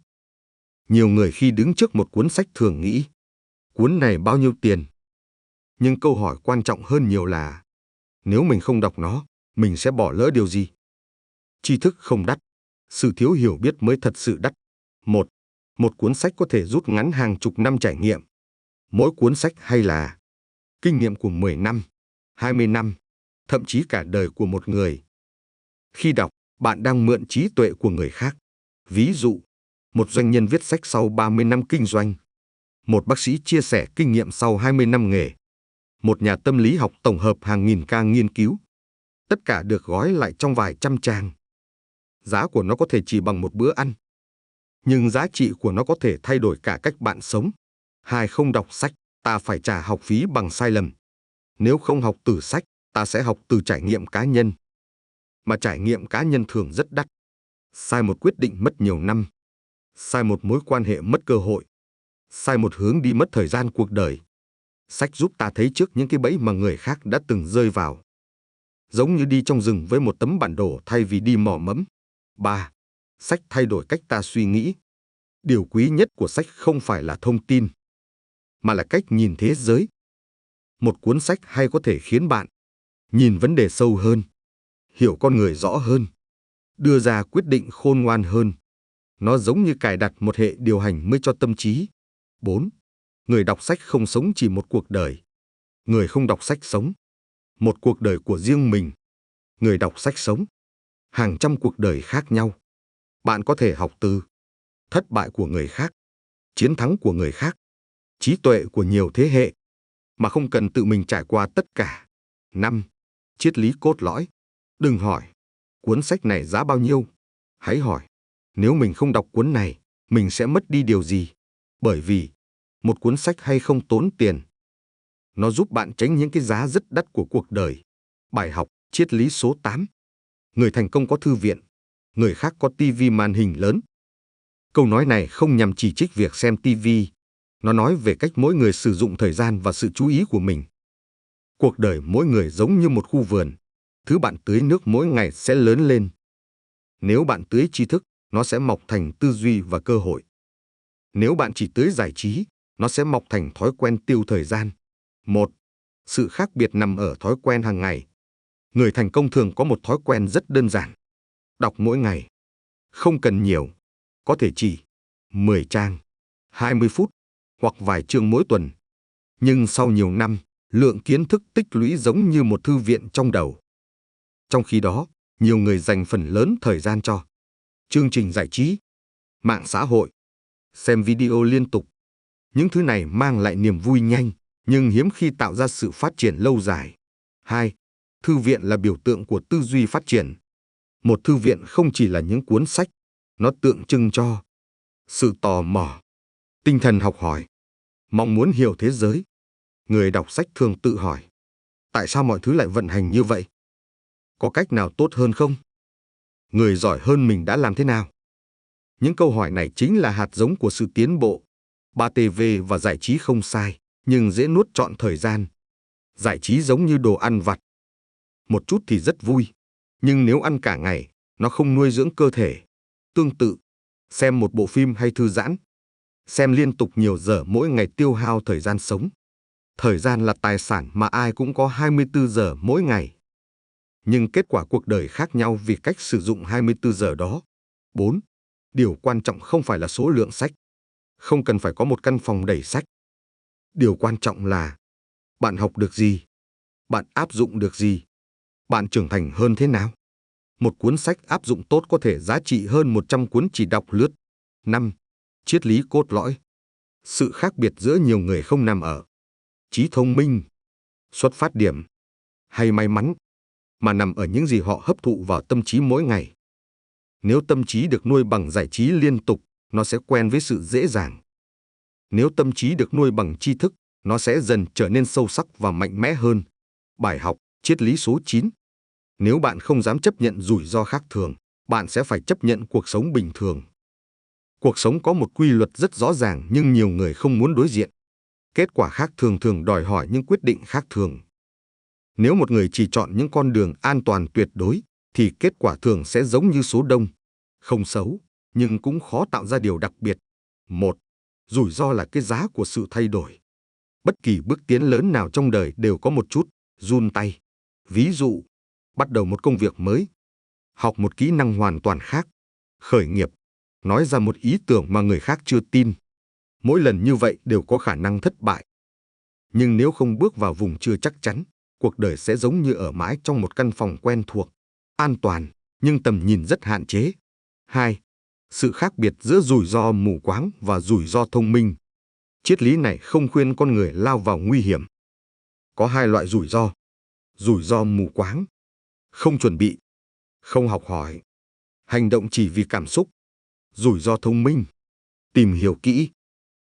Nhiều người khi đứng trước một cuốn sách thường nghĩ, cuốn này bao nhiêu tiền? Nhưng câu hỏi quan trọng hơn nhiều là, nếu mình không đọc nó, mình sẽ bỏ lỡ điều gì? Tri thức không đắt, sự thiếu hiểu biết mới thật sự đắt. Một cuốn sách có thể rút ngắn hàng chục năm trải nghiệm. Mỗi cuốn sách hay là kinh nghiệm của 10 năm, 20 năm, thậm chí cả đời của một người. Khi đọc, bạn đang mượn trí tuệ của người khác. Ví dụ, một doanh nhân viết sách sau 30 năm kinh doanh. Một bác sĩ chia sẻ kinh nghiệm sau 20 năm nghề. Một nhà tâm lý học tổng hợp hàng nghìn ca nghiên cứu. Tất cả được gói lại trong vài trăm trang. Giá của nó có thể chỉ bằng một bữa ăn. Nhưng giá trị của nó có thể thay đổi cả cách bạn sống. Không đọc sách, ta phải trả học phí bằng sai lầm. Nếu không học từ sách, ta sẽ học từ trải nghiệm cá nhân. Mà trải nghiệm cá nhân thường rất đắt. Sai một quyết định mất nhiều năm. Sai một mối quan hệ mất cơ hội. Sai một hướng đi mất thời gian cuộc đời. Sách giúp ta thấy trước những cái bẫy mà người khác đã từng rơi vào. Giống như đi trong rừng với một tấm bản đồ thay vì đi mò mẫm. 3. Sách thay đổi cách ta suy nghĩ. Điều quý nhất của sách không phải là thông tin, mà là cách nhìn thế giới. Một cuốn sách hay có thể khiến bạn nhìn vấn đề sâu hơn, hiểu con người rõ hơn, đưa ra quyết định khôn ngoan hơn. Nó giống như cài đặt một hệ điều hành mới cho tâm trí. 4. Người đọc sách không sống chỉ một cuộc đời. Người không đọc sách sống một cuộc đời của riêng mình. Người đọc sách sống hàng trăm cuộc đời khác nhau. Bạn có thể học từ thất bại của người khác, chiến thắng của người khác, trí tuệ của nhiều thế hệ, mà không cần tự mình trải qua tất cả. 5. Triết lý cốt lõi. Đừng hỏi, cuốn sách này giá bao nhiêu? Hãy hỏi, nếu mình không đọc cuốn này, mình sẽ mất đi điều gì? Bởi vì, một cuốn sách hay không tốn tiền. Nó giúp bạn tránh những cái giá rất đắt của cuộc đời. Bài học triết lý số 8. Người thành công có thư viện, người khác có tivi màn hình lớn. Câu nói này không nhằm chỉ trích việc xem tivi. Nó nói về cách mỗi người sử dụng thời gian và sự chú ý của mình. Cuộc đời mỗi người giống như một khu vườn. Thứ bạn tưới nước mỗi ngày sẽ lớn lên. Nếu bạn tưới tri thức, nó sẽ mọc thành tư duy và cơ hội. Nếu bạn chỉ tưới giải trí, nó sẽ mọc thành thói quen tiêu thời gian. 1. Sự khác biệt nằm ở thói quen hàng ngày. Người thành công thường có một thói quen rất đơn giản. Đọc mỗi ngày. Không cần nhiều. Có thể chỉ 10 trang, 20 phút hoặc vài chương mỗi tuần. Nhưng sau nhiều năm, lượng kiến thức tích lũy giống như một thư viện trong đầu. Trong khi đó, nhiều người dành phần lớn thời gian cho chương trình giải trí, mạng xã hội, xem video liên tục. Những thứ này mang lại niềm vui nhanh, nhưng hiếm khi tạo ra sự phát triển lâu dài. 2. Thư viện là biểu tượng của tư duy phát triển. Một thư viện không chỉ là những cuốn sách, nó tượng trưng cho sự tò mò, tinh thần học hỏi, mong muốn hiểu thế giới. Người đọc sách thường tự hỏi, tại sao mọi thứ lại vận hành như vậy? Có cách nào tốt hơn không? Người giỏi hơn mình đã làm thế nào? Những câu hỏi này chính là hạt giống của sự tiến bộ. 3TV và giải trí không sai, nhưng dễ nuốt trọn thời gian. Giải trí giống như đồ ăn vặt. Một chút thì rất vui, nhưng nếu ăn cả ngày, nó không nuôi dưỡng cơ thể. Tương tự, xem một bộ phim hay thư giãn, xem liên tục nhiều giờ mỗi ngày tiêu hao thời gian sống. Thời gian là tài sản mà ai cũng có 24 giờ mỗi ngày. Nhưng kết quả cuộc đời khác nhau vì cách sử dụng 24 giờ đó. 4. Điều quan trọng không phải là số lượng sách. Không cần phải có một căn phòng đầy sách. Điều quan trọng là bạn học được gì? Bạn áp dụng được gì? Bạn trưởng thành hơn thế nào? Một cuốn sách áp dụng tốt có thể giá trị hơn 100 cuốn chỉ đọc lướt. 5. Triết lý cốt lõi. Sự khác biệt giữa nhiều người không nằm ở trí thông minh, xuất phát điểm hay may mắn, mà nằm ở những gì họ hấp thụ vào tâm trí mỗi ngày. Nếu tâm trí được nuôi bằng giải trí liên tục, nó sẽ quen với sự dễ dàng. Nếu tâm trí được nuôi bằng tri thức, nó sẽ dần trở nên sâu sắc và mạnh mẽ hơn. Bài học triết lý số 9. Nếu bạn không dám chấp nhận rủi ro khác thường, bạn sẽ phải chấp nhận cuộc sống bình thường. Cuộc sống có một quy luật rất rõ ràng nhưng nhiều người không muốn đối diện. Kết quả khác thường thường đòi hỏi những quyết định khác thường. Nếu một người chỉ chọn những con đường an toàn tuyệt đối, thì kết quả thường sẽ giống như số đông. Không xấu, nhưng cũng khó tạo ra điều đặc biệt. 1. Rủi ro là cái giá của sự thay đổi. Bất kỳ bước tiến lớn nào trong đời đều có một chút run tay. Ví dụ, bắt đầu một công việc mới, học một kỹ năng hoàn toàn khác, khởi nghiệp, nói ra một ý tưởng mà người khác chưa tin. Mỗi lần như vậy đều có khả năng thất bại. Nhưng nếu không bước vào vùng chưa chắc chắn, cuộc đời sẽ giống như ở mãi trong một căn phòng quen thuộc, an toàn, nhưng tầm nhìn rất hạn chế. 2. Sự khác biệt giữa rủi ro mù quáng và rủi ro thông minh. Triết lý này không khuyên con người lao vào nguy hiểm. Có hai loại rủi ro. Rủi ro mù quáng, không chuẩn bị, không học hỏi, hành động chỉ vì cảm xúc. Rủi ro thông minh, tìm hiểu kỹ,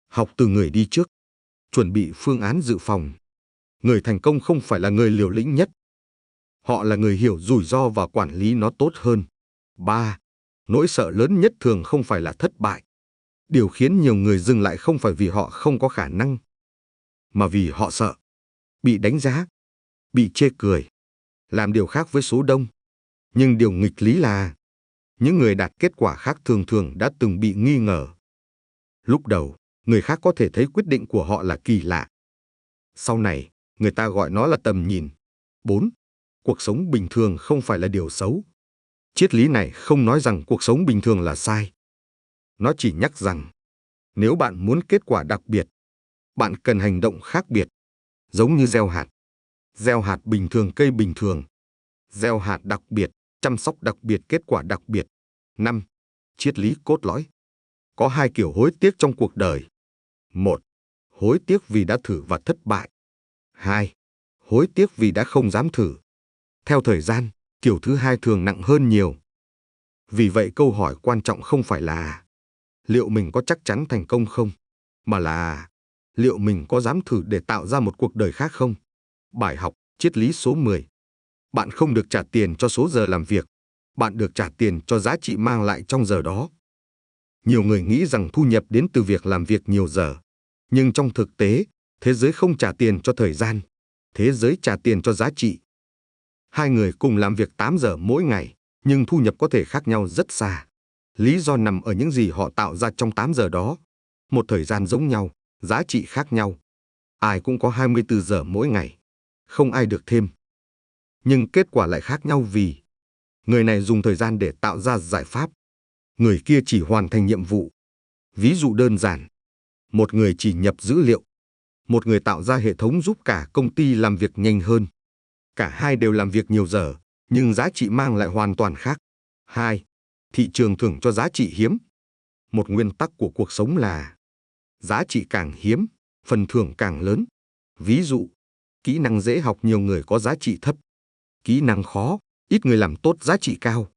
học từ người đi trước, chuẩn bị phương án dự phòng. Người thành công không phải là người liều lĩnh nhất. Họ là người hiểu rủi ro và quản lý nó tốt hơn. 3. Nỗi sợ lớn nhất thường không phải là thất bại. Điều khiến nhiều người dừng lại không phải vì họ không có khả năng, mà vì họ sợ bị đánh giá, bị chê cười, làm điều khác với số đông. Nhưng điều nghịch lý là những người đạt kết quả khác thường thường đã từng bị nghi ngờ. Lúc đầu, người khác có thể thấy quyết định của họ là kỳ lạ. Sau này, người ta gọi nó là tầm nhìn. 4. Cuộc sống bình thường không phải là điều xấu. Triết lý này không nói rằng cuộc sống bình thường là sai. Nó chỉ nhắc rằng, nếu bạn muốn kết quả đặc biệt, bạn cần hành động khác biệt, giống như gieo hạt. Gieo hạt bình thường cây bình thường. Gieo hạt đặc biệt, chăm sóc đặc biệt kết quả đặc biệt. 5. Triết lý cốt lõi. Có hai kiểu hối tiếc trong cuộc đời. 1. Hối tiếc vì đã thử và thất bại. 2. Hối tiếc vì đã không dám thử. Theo thời gian, kiểu thứ hai thường nặng hơn nhiều. Vì vậy câu hỏi quan trọng không phải là liệu mình có chắc chắn thành công không, mà là liệu mình có dám thử để tạo ra một cuộc đời khác không? Bài học, triết lý số 10. Bạn không được trả tiền cho số giờ làm việc, bạn được trả tiền cho giá trị mang lại trong giờ đó. Nhiều người nghĩ rằng thu nhập đến từ việc làm việc nhiều giờ. Nhưng trong thực tế, thế giới không trả tiền cho thời gian. Thế giới trả tiền cho giá trị. Hai người cùng làm việc 8 giờ mỗi ngày, nhưng thu nhập có thể khác nhau rất xa. Lý do nằm ở những gì họ tạo ra trong 8 giờ đó. Một thời gian giống nhau, giá trị khác nhau. Ai cũng có 24 giờ mỗi ngày. Không ai được thêm. Nhưng kết quả lại khác nhau vì người này dùng thời gian để tạo ra giải pháp. Người kia chỉ hoàn thành nhiệm vụ. Ví dụ đơn giản. Một người chỉ nhập dữ liệu. Một người tạo ra hệ thống giúp cả công ty làm việc nhanh hơn. Cả hai đều làm việc nhiều giờ, nhưng giá trị mang lại hoàn toàn khác. 2. Thị trường thưởng cho giá trị hiếm. Một nguyên tắc của cuộc sống là giá trị càng hiếm, phần thưởng càng lớn. Ví dụ, kỹ năng dễ học nhiều người có giá trị thấp. Kỹ năng khó, ít người làm tốt giá trị cao.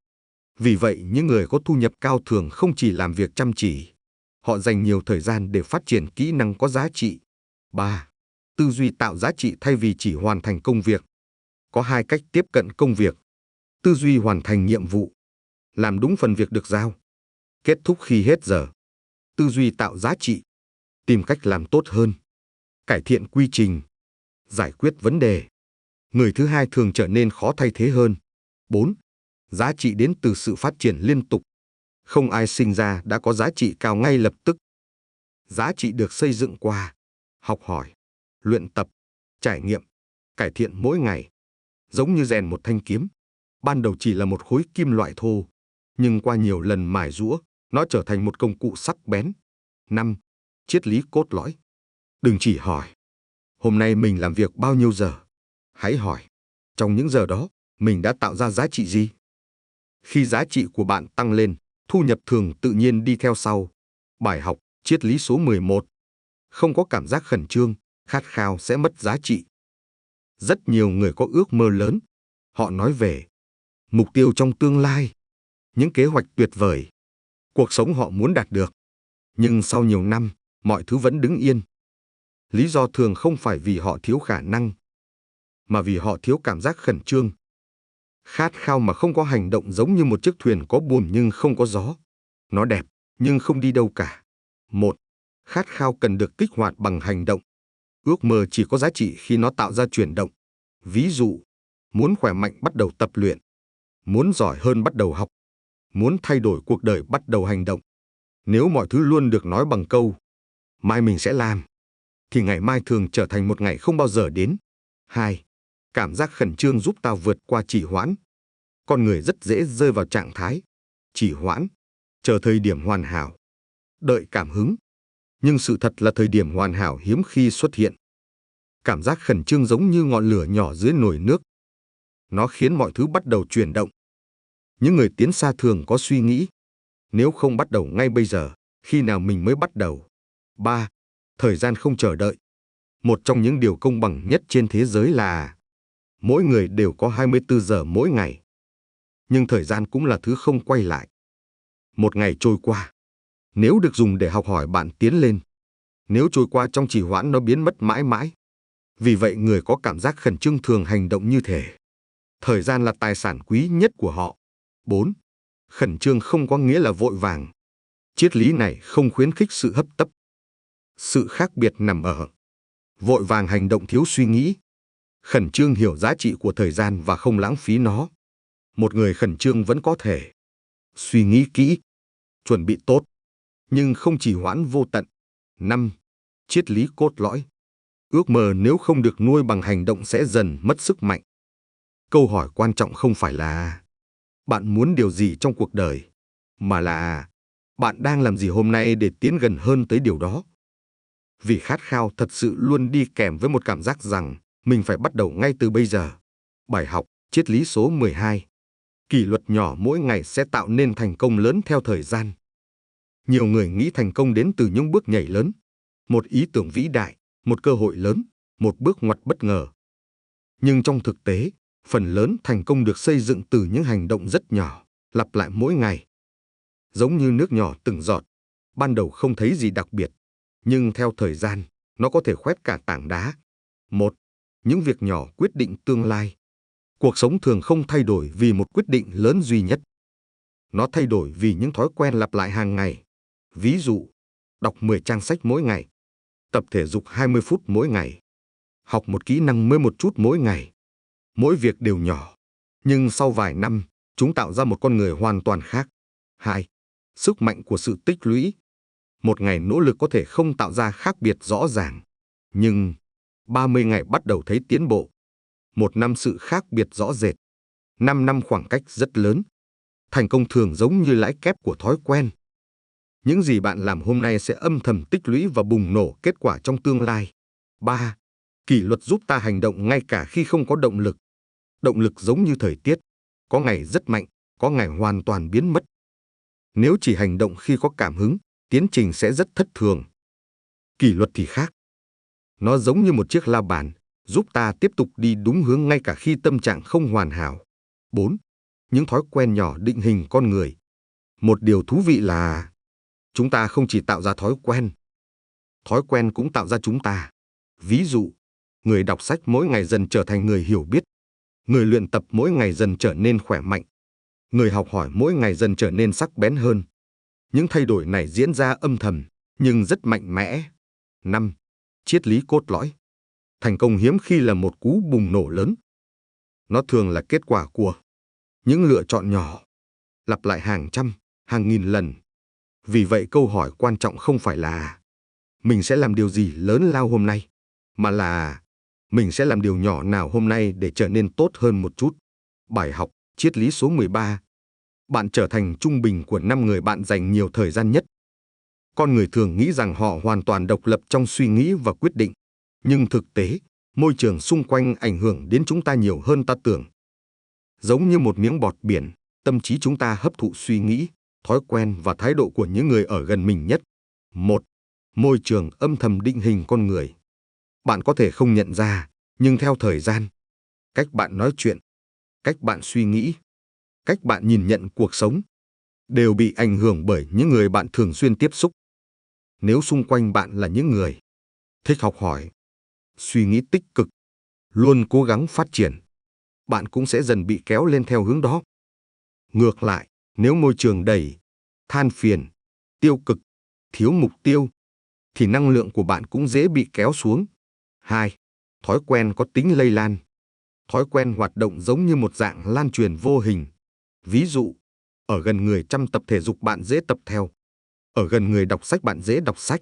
Vì vậy, những người có thu nhập cao thường không chỉ làm việc chăm chỉ. Họ dành nhiều thời gian để phát triển kỹ năng có giá trị. 3. Tư duy tạo giá trị thay vì chỉ hoàn thành công việc. Có hai cách tiếp cận công việc. Tư duy hoàn thành nhiệm vụ. Làm đúng phần việc được giao. Kết thúc khi hết giờ. Tư duy tạo giá trị. Tìm cách làm tốt hơn. Cải thiện quy trình. Giải quyết vấn đề. Người thứ hai thường trở nên khó thay thế hơn. 4. Giá trị đến từ sự phát triển liên tục. Không ai sinh ra đã có giá trị cao ngay lập tức. Giá trị được xây dựng qua học hỏi, luyện tập, trải nghiệm, cải thiện mỗi ngày. Giống như rèn một thanh kiếm. Ban đầu chỉ là một khối kim loại thô, nhưng qua nhiều lần mài giũa, nó trở thành một công cụ sắc bén. 5. Triết lý cốt lõi. Đừng chỉ hỏi, hôm nay mình làm việc bao nhiêu giờ? Hãy hỏi, trong những giờ đó, mình đã tạo ra giá trị gì? Khi giá trị của bạn tăng lên, thu nhập thường tự nhiên đi theo sau. Bài học, triết lý số 11. Không có cảm giác khẩn trương, khát khao sẽ mất giá trị. Rất nhiều người có ước mơ lớn. Họ nói về mục tiêu trong tương lai, những kế hoạch tuyệt vời, cuộc sống họ muốn đạt được. Nhưng sau nhiều năm, mọi thứ vẫn đứng yên. Lý do thường không phải vì họ thiếu khả năng, mà vì họ thiếu cảm giác khẩn trương. Khát khao mà không có hành động giống như một chiếc thuyền có buồm nhưng không có gió. Nó đẹp, nhưng không đi đâu cả. Một, khát khao cần được kích hoạt bằng hành động. Ước mơ chỉ có giá trị khi nó tạo ra chuyển động. Ví dụ, muốn khỏe mạnh bắt đầu tập luyện, muốn giỏi hơn bắt đầu học, muốn thay đổi cuộc đời bắt đầu hành động. Nếu mọi thứ luôn được nói bằng câu mai mình sẽ làm, thì ngày mai thường trở thành một ngày không bao giờ đến. 2. Cảm giác khẩn trương giúp ta vượt qua trì hoãn. Con người rất dễ rơi vào trạng thái trì hoãn, chờ thời điểm hoàn hảo, đợi cảm hứng. Nhưng sự thật là thời điểm hoàn hảo hiếm khi xuất hiện. Cảm giác khẩn trương giống như ngọn lửa nhỏ dưới nồi nước. Nó khiến mọi thứ bắt đầu chuyển động. Những người tiến xa thường có suy nghĩ, nếu không bắt đầu ngay bây giờ, khi nào mình mới bắt đầu? 3. Thời gian không chờ đợi. Một trong những điều công bằng nhất trên thế giới là mỗi người đều có 24 giờ mỗi ngày. Nhưng thời gian cũng là thứ không quay lại. Một ngày trôi qua, nếu được dùng để học hỏi bạn tiến lên. Nếu trôi qua trong trì hoãn nó biến mất mãi mãi. Vì vậy người có cảm giác khẩn trương thường hành động như thể thời gian là tài sản quý nhất của họ. 4. Khẩn trương không có nghĩa là vội vàng. Triết lý này không khuyến khích sự hấp tấp. Sự khác biệt nằm ở vội vàng hành động thiếu suy nghĩ. Khẩn trương hiểu giá trị của thời gian và không lãng phí nó. Một người khẩn trương vẫn có thể suy nghĩ kỹ, chuẩn bị tốt, nhưng không trì hoãn vô tận. 5. Triết lý cốt lõi. Ước mơ nếu không được nuôi bằng hành động sẽ dần mất sức mạnh. Câu hỏi quan trọng không phải là bạn muốn điều gì trong cuộc đời, mà là bạn đang làm gì hôm nay để tiến gần hơn tới điều đó. Vì khát khao thật sự luôn đi kèm với một cảm giác rằng mình phải bắt đầu ngay từ bây giờ. Bài học, triết lý số 12. Kỷ luật nhỏ mỗi ngày sẽ tạo nên thành công lớn theo thời gian. Nhiều người nghĩ thành công đến từ những bước nhảy lớn, một ý tưởng vĩ đại, một cơ hội lớn, một bước ngoặt bất ngờ. Nhưng trong thực tế, phần lớn thành công được xây dựng từ những hành động rất nhỏ, lặp lại mỗi ngày. Giống như nước nhỏ từng giọt, ban đầu không thấy gì đặc biệt, nhưng theo thời gian, nó có thể khoét cả tảng đá. 1. Những việc nhỏ quyết định tương lai. Cuộc sống thường không thay đổi vì một quyết định lớn duy nhất. Nó thay đổi vì những thói quen lặp lại hàng ngày. Ví dụ, đọc 10 trang sách mỗi ngày, tập thể dục 20 phút mỗi ngày, học một kỹ năng mới một chút mỗi ngày. Mỗi việc đều nhỏ, nhưng sau vài năm, chúng tạo ra một con người hoàn toàn khác. 2. Sức mạnh của sự tích lũy. Một ngày nỗ lực có thể không tạo ra khác biệt rõ ràng, nhưng 30 ngày bắt đầu thấy tiến bộ. 1 năm sự khác biệt rõ rệt. 5 năm khoảng cách rất lớn. Thành công thường giống như lãi kép của thói quen. Những gì bạn làm hôm nay sẽ âm thầm tích lũy và bùng nổ kết quả trong tương lai. 3. Kỷ luật giúp ta hành động ngay cả khi không có động lực. Động lực giống như thời tiết, có ngày rất mạnh, có ngày hoàn toàn biến mất. Nếu chỉ hành động khi có cảm hứng, tiến trình sẽ rất thất thường. Kỷ luật thì khác. Nó giống như một chiếc la bàn, giúp ta tiếp tục đi đúng hướng ngay cả khi tâm trạng không hoàn hảo. 4. Những thói quen nhỏ định hình con người. Một điều thú vị là chúng ta không chỉ tạo ra thói quen cũng tạo ra chúng ta. Ví dụ, người đọc sách mỗi ngày dần trở thành người hiểu biết. Người luyện tập mỗi ngày dần trở nên khỏe mạnh. Người học hỏi mỗi ngày dần trở nên sắc bén hơn. Những thay đổi này diễn ra âm thầm, nhưng rất mạnh mẽ. 5. Triết lý cốt lõi. Thành công hiếm khi là một cú bùng nổ lớn. Nó thường là kết quả của những lựa chọn nhỏ, lặp lại hàng trăm, hàng nghìn lần. Vì vậy câu hỏi quan trọng không phải là mình sẽ làm điều gì lớn lao hôm nay, mà là mình sẽ làm điều nhỏ nào hôm nay để trở nên tốt hơn một chút. Bài học, triết lý số 13. Bạn trở thành trung bình của 5 người bạn dành nhiều thời gian nhất. Con người thường nghĩ rằng họ hoàn toàn độc lập trong suy nghĩ và quyết định. Nhưng thực tế, môi trường xung quanh ảnh hưởng đến chúng ta nhiều hơn ta tưởng. Giống như một miếng bọt biển, tâm trí chúng ta hấp thụ suy nghĩ, thói quen và thái độ của những người ở gần mình nhất. 1. Môi trường âm thầm định hình con người. Bạn có thể không nhận ra, nhưng theo thời gian, cách bạn nói chuyện, cách bạn suy nghĩ, cách bạn nhìn nhận cuộc sống, đều bị ảnh hưởng bởi những người bạn thường xuyên tiếp xúc. Nếu xung quanh bạn là những người thích học hỏi, suy nghĩ tích cực, luôn cố gắng phát triển, bạn cũng sẽ dần bị kéo lên theo hướng đó. Ngược lại, nếu môi trường đầy than phiền, tiêu cực, thiếu mục tiêu, thì năng lượng của bạn cũng dễ bị kéo xuống. 2. Thói quen có tính lây lan. Thói quen hoạt động giống như một dạng lan truyền vô hình. Ví dụ, ở gần người chăm tập thể dục bạn dễ tập theo. Ở gần người đọc sách bạn dễ đọc sách.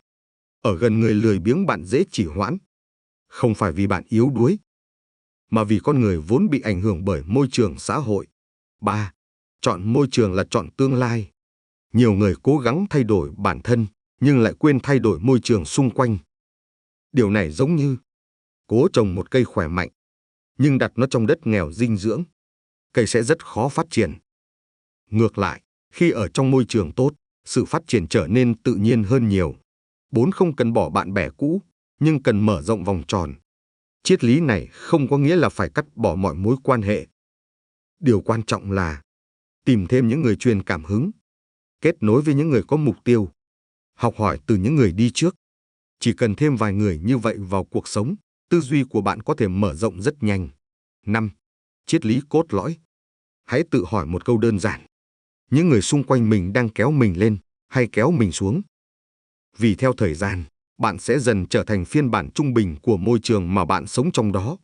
Ở gần người lười biếng bạn dễ trì hoãn. Không phải vì bạn yếu đuối, mà vì con người vốn bị ảnh hưởng bởi môi trường xã hội. 3. Chọn môi trường là chọn tương lai. Nhiều người cố gắng thay đổi bản thân, nhưng lại quên thay đổi môi trường xung quanh. Điều này giống như cố trồng một cây khỏe mạnh, nhưng đặt nó trong đất nghèo dinh dưỡng, cây sẽ rất khó phát triển. Ngược lại, khi ở trong môi trường tốt, sự phát triển trở nên tự nhiên hơn nhiều. 4. Không cần bỏ bạn bè cũ, nhưng cần mở rộng vòng tròn. Triết lý này không có nghĩa là phải cắt bỏ mọi mối quan hệ. Điều quan trọng là tìm thêm những người truyền cảm hứng, kết nối với những người có mục tiêu, học hỏi từ những người đi trước. Chỉ cần thêm vài người như vậy vào cuộc sống, tư duy của bạn có thể mở rộng rất nhanh. 5. Triết lý cốt lõi. Hãy tự hỏi một câu đơn giản. Những người xung quanh mình đang kéo mình lên hay kéo mình xuống? Vì theo thời gian, bạn sẽ dần trở thành phiên bản trung bình của môi trường mà bạn sống trong đó.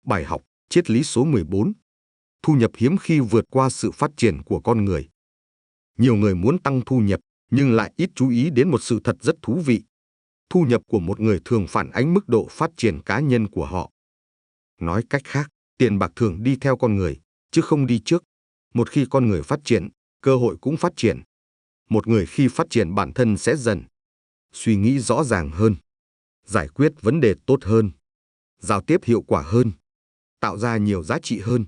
Bài học, triết lý số 14. Thu nhập hiếm khi vượt qua sự phát triển của con người. Nhiều người muốn tăng thu nhập, nhưng lại ít chú ý đến một sự thật rất thú vị. Thu nhập của một người thường phản ánh mức độ phát triển cá nhân của họ. Nói cách khác, tiền bạc thường đi theo con người, chứ không đi trước. Một khi con người phát triển, cơ hội cũng phát triển. Một người khi phát triển bản thân sẽ dần suy nghĩ rõ ràng hơn, giải quyết vấn đề tốt hơn, giao tiếp hiệu quả hơn, tạo ra nhiều giá trị hơn.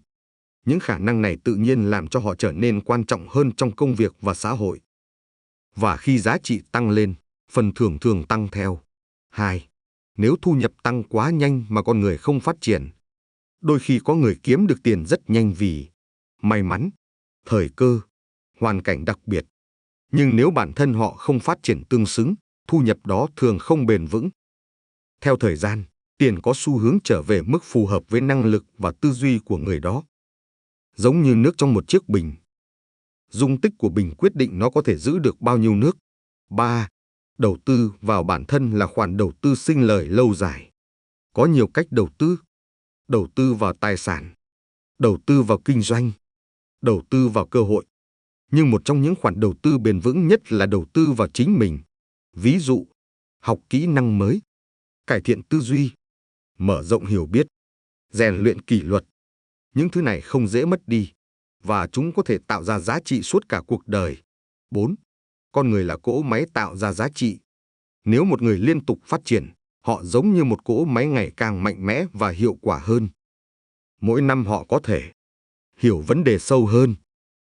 Những khả năng này tự nhiên làm cho họ trở nên quan trọng hơn trong công việc và xã hội. Và khi giá trị tăng lên, phần thưởng thường tăng theo. 2. Nếu thu nhập tăng quá nhanh mà con người không phát triển, đôi khi có người kiếm được tiền rất nhanh vì may mắn, thời cơ, hoàn cảnh đặc biệt. Nhưng nếu bản thân họ không phát triển tương xứng, thu nhập đó thường không bền vững. Theo thời gian, tiền có xu hướng trở về mức phù hợp với năng lực và tư duy của người đó. Giống như nước trong một chiếc bình. Dung tích của bình quyết định nó có thể giữ được bao nhiêu nước. 3. Đầu tư vào bản thân là khoản đầu tư sinh lời lâu dài. Có nhiều cách đầu tư. Đầu tư vào tài sản, đầu tư vào kinh doanh, đầu tư vào cơ hội. Nhưng một trong những khoản đầu tư bền vững nhất là đầu tư vào chính mình. Ví dụ, học kỹ năng mới, cải thiện tư duy, mở rộng hiểu biết, rèn luyện kỷ luật. Những thứ này không dễ mất đi, và chúng có thể tạo ra giá trị suốt cả cuộc đời. 4. Con người là cỗ máy tạo ra giá trị. Nếu một người liên tục phát triển, họ giống như một cỗ máy ngày càng mạnh mẽ và hiệu quả hơn. Mỗi năm họ có thể hiểu vấn đề sâu hơn,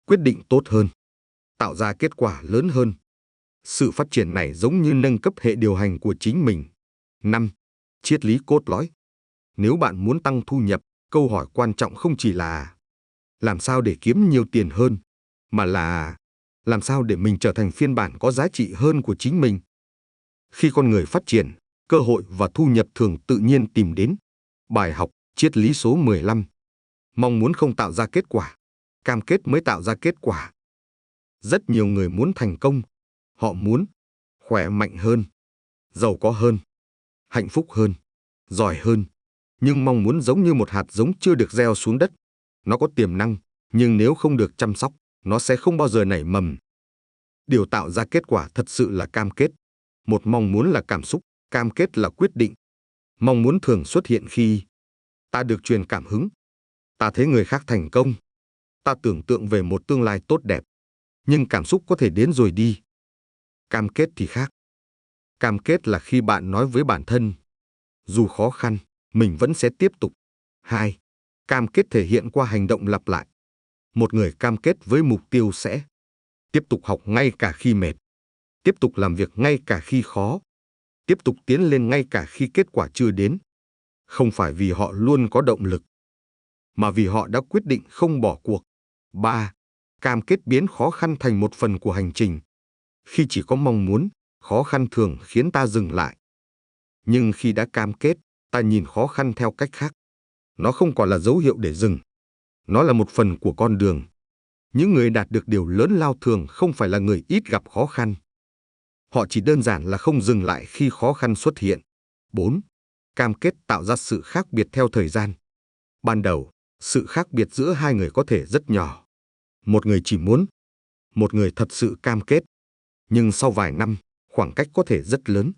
quyết định tốt hơn, tạo ra kết quả lớn hơn. Sự phát triển này giống như nâng cấp hệ điều hành của chính mình. 5. Triết lý cốt lõi. Nếu bạn muốn tăng thu nhập, câu hỏi quan trọng không chỉ là làm sao để kiếm nhiều tiền hơn, mà là làm sao để mình trở thành phiên bản có giá trị hơn của chính mình. Khi con người phát triển, cơ hội và thu nhập thường tự nhiên tìm đến. Bài học, triết lý số 15. Mong muốn không tạo ra kết quả, cam kết mới tạo ra kết quả. Rất nhiều người muốn thành công. Họ muốn khỏe mạnh hơn, giàu có hơn, hạnh phúc hơn, giỏi hơn. Nhưng mong muốn giống như một hạt giống chưa được gieo xuống đất. Nó có tiềm năng, nhưng nếu không được chăm sóc, nó sẽ không bao giờ nảy mầm. Điều tạo ra kết quả thật sự là cam kết. Một mong muốn là cảm xúc, cam kết là quyết định. Mong muốn thường xuất hiện khi ta được truyền cảm hứng, ta thấy người khác thành công, ta tưởng tượng về một tương lai tốt đẹp. Nhưng cảm xúc có thể đến rồi đi. Cam kết thì khác. Cam kết là khi bạn nói với bản thân, dù khó khăn, mình vẫn sẽ tiếp tục. 2. Cam kết thể hiện qua hành động lặp lại. Một người cam kết với mục tiêu sẽ tiếp tục học ngay cả khi mệt, tiếp tục làm việc ngay cả khi khó, tiếp tục tiến lên ngay cả khi kết quả chưa đến. Không phải vì họ luôn có động lực, mà vì họ đã quyết định không bỏ cuộc. 3. Cam kết biến khó khăn thành một phần của hành trình. Khi chỉ có mong muốn, khó khăn thường khiến ta dừng lại. Nhưng khi đã cam kết, ta nhìn khó khăn theo cách khác. Nó không còn là dấu hiệu để dừng. Nó là một phần của con đường. Những người đạt được điều lớn lao thường không phải là người ít gặp khó khăn, Họ chỉ đơn giản là không dừng lại khi khó khăn xuất hiện. 4. Cam kết tạo ra sự khác biệt theo thời gian. Ban đầu, sự khác biệt giữa hai người có thể rất nhỏ. Một người chỉ muốn, một người thật sự cam kết. Nhưng sau vài năm, khoảng cách có thể rất lớn.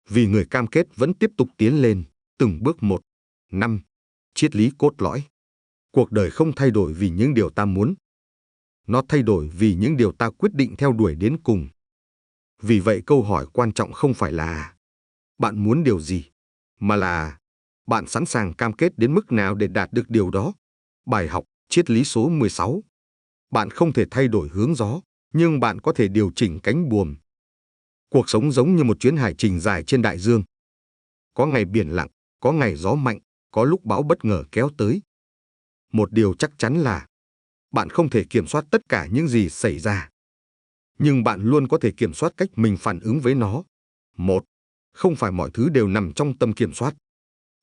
Vì người cam kết vẫn tiếp tục tiến lên, từng bước một. 5. Triết lý cốt lõi. Cuộc đời không thay đổi vì những điều ta muốn. Nó thay đổi vì những điều ta quyết định theo đuổi đến cùng. Vì vậy câu hỏi quan trọng không phải là bạn muốn điều gì, mà là bạn sẵn sàng cam kết đến mức nào để đạt được điều đó. Bài học triết lý số 16. Bạn không thể thay đổi hướng gió, nhưng bạn có thể điều chỉnh cánh buồm. Cuộc sống giống như một chuyến hải trình dài trên đại dương. Có ngày biển lặng, có ngày gió mạnh, có lúc bão bất ngờ kéo tới. Một điều chắc chắn là bạn không thể kiểm soát tất cả những gì xảy ra. Nhưng bạn luôn có thể kiểm soát cách mình phản ứng với nó. 1. Không phải mọi thứ đều nằm trong tầm kiểm soát.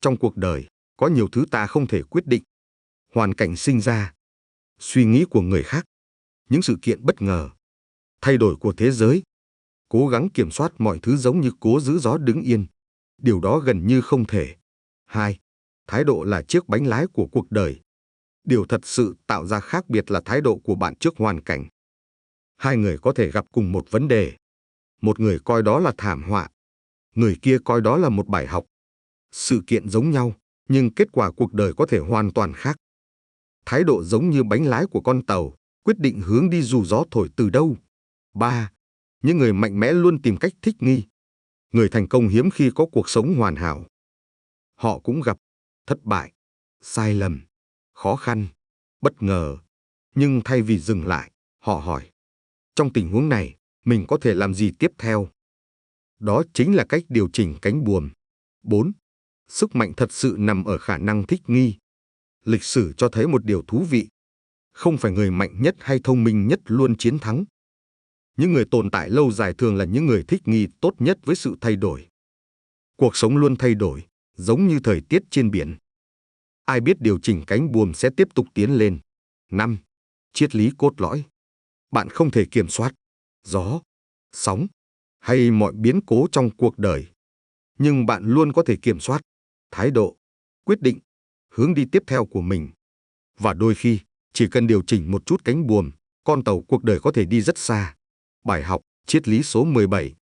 Trong cuộc đời, có nhiều thứ ta không thể quyết định. Hoàn cảnh sinh ra, suy nghĩ của người khác, những sự kiện bất ngờ, thay đổi của thế giới. Cố gắng kiểm soát mọi thứ giống như cố giữ gió đứng yên. Điều đó gần như không thể. 2. Thái độ là chiếc bánh lái của cuộc đời. Điều thật sự tạo ra khác biệt là thái độ của bạn trước hoàn cảnh. Hai người có thể gặp cùng một vấn đề. Một người coi đó là thảm họa, người kia coi đó là một bài học. Sự kiện giống nhau, nhưng kết quả cuộc đời có thể hoàn toàn khác. Thái độ giống như bánh lái của con tàu, quyết định hướng đi dù gió thổi từ đâu. 3. Những người mạnh mẽ luôn tìm cách thích nghi. Người thành công hiếm khi có cuộc sống hoàn hảo. Họ cũng gặp thất bại, sai lầm, khó khăn, bất ngờ. Nhưng thay vì dừng lại, họ hỏi, trong tình huống này, mình có thể làm gì tiếp theo? Đó chính là cách điều chỉnh cánh buồm. 4. Sức mạnh thật sự nằm ở khả năng thích nghi. Lịch sử cho thấy một điều thú vị. Không phải người mạnh nhất hay thông minh nhất luôn chiến thắng. Những người tồn tại lâu dài thường là những người thích nghi tốt nhất với sự thay đổi. Cuộc sống luôn thay đổi, giống như thời tiết trên biển. Ai biết điều chỉnh cánh buồm sẽ tiếp tục tiến lên. 5. Triết lý cốt lõi. Bạn không thể kiểm soát gió, sóng hay mọi biến cố trong cuộc đời. Nhưng bạn luôn có thể kiểm soát thái độ, quyết định, hướng đi tiếp theo của mình. Và đôi khi, chỉ cần điều chỉnh một chút cánh buồm, con tàu cuộc đời có thể đi rất xa. Bài học triết lý số 17.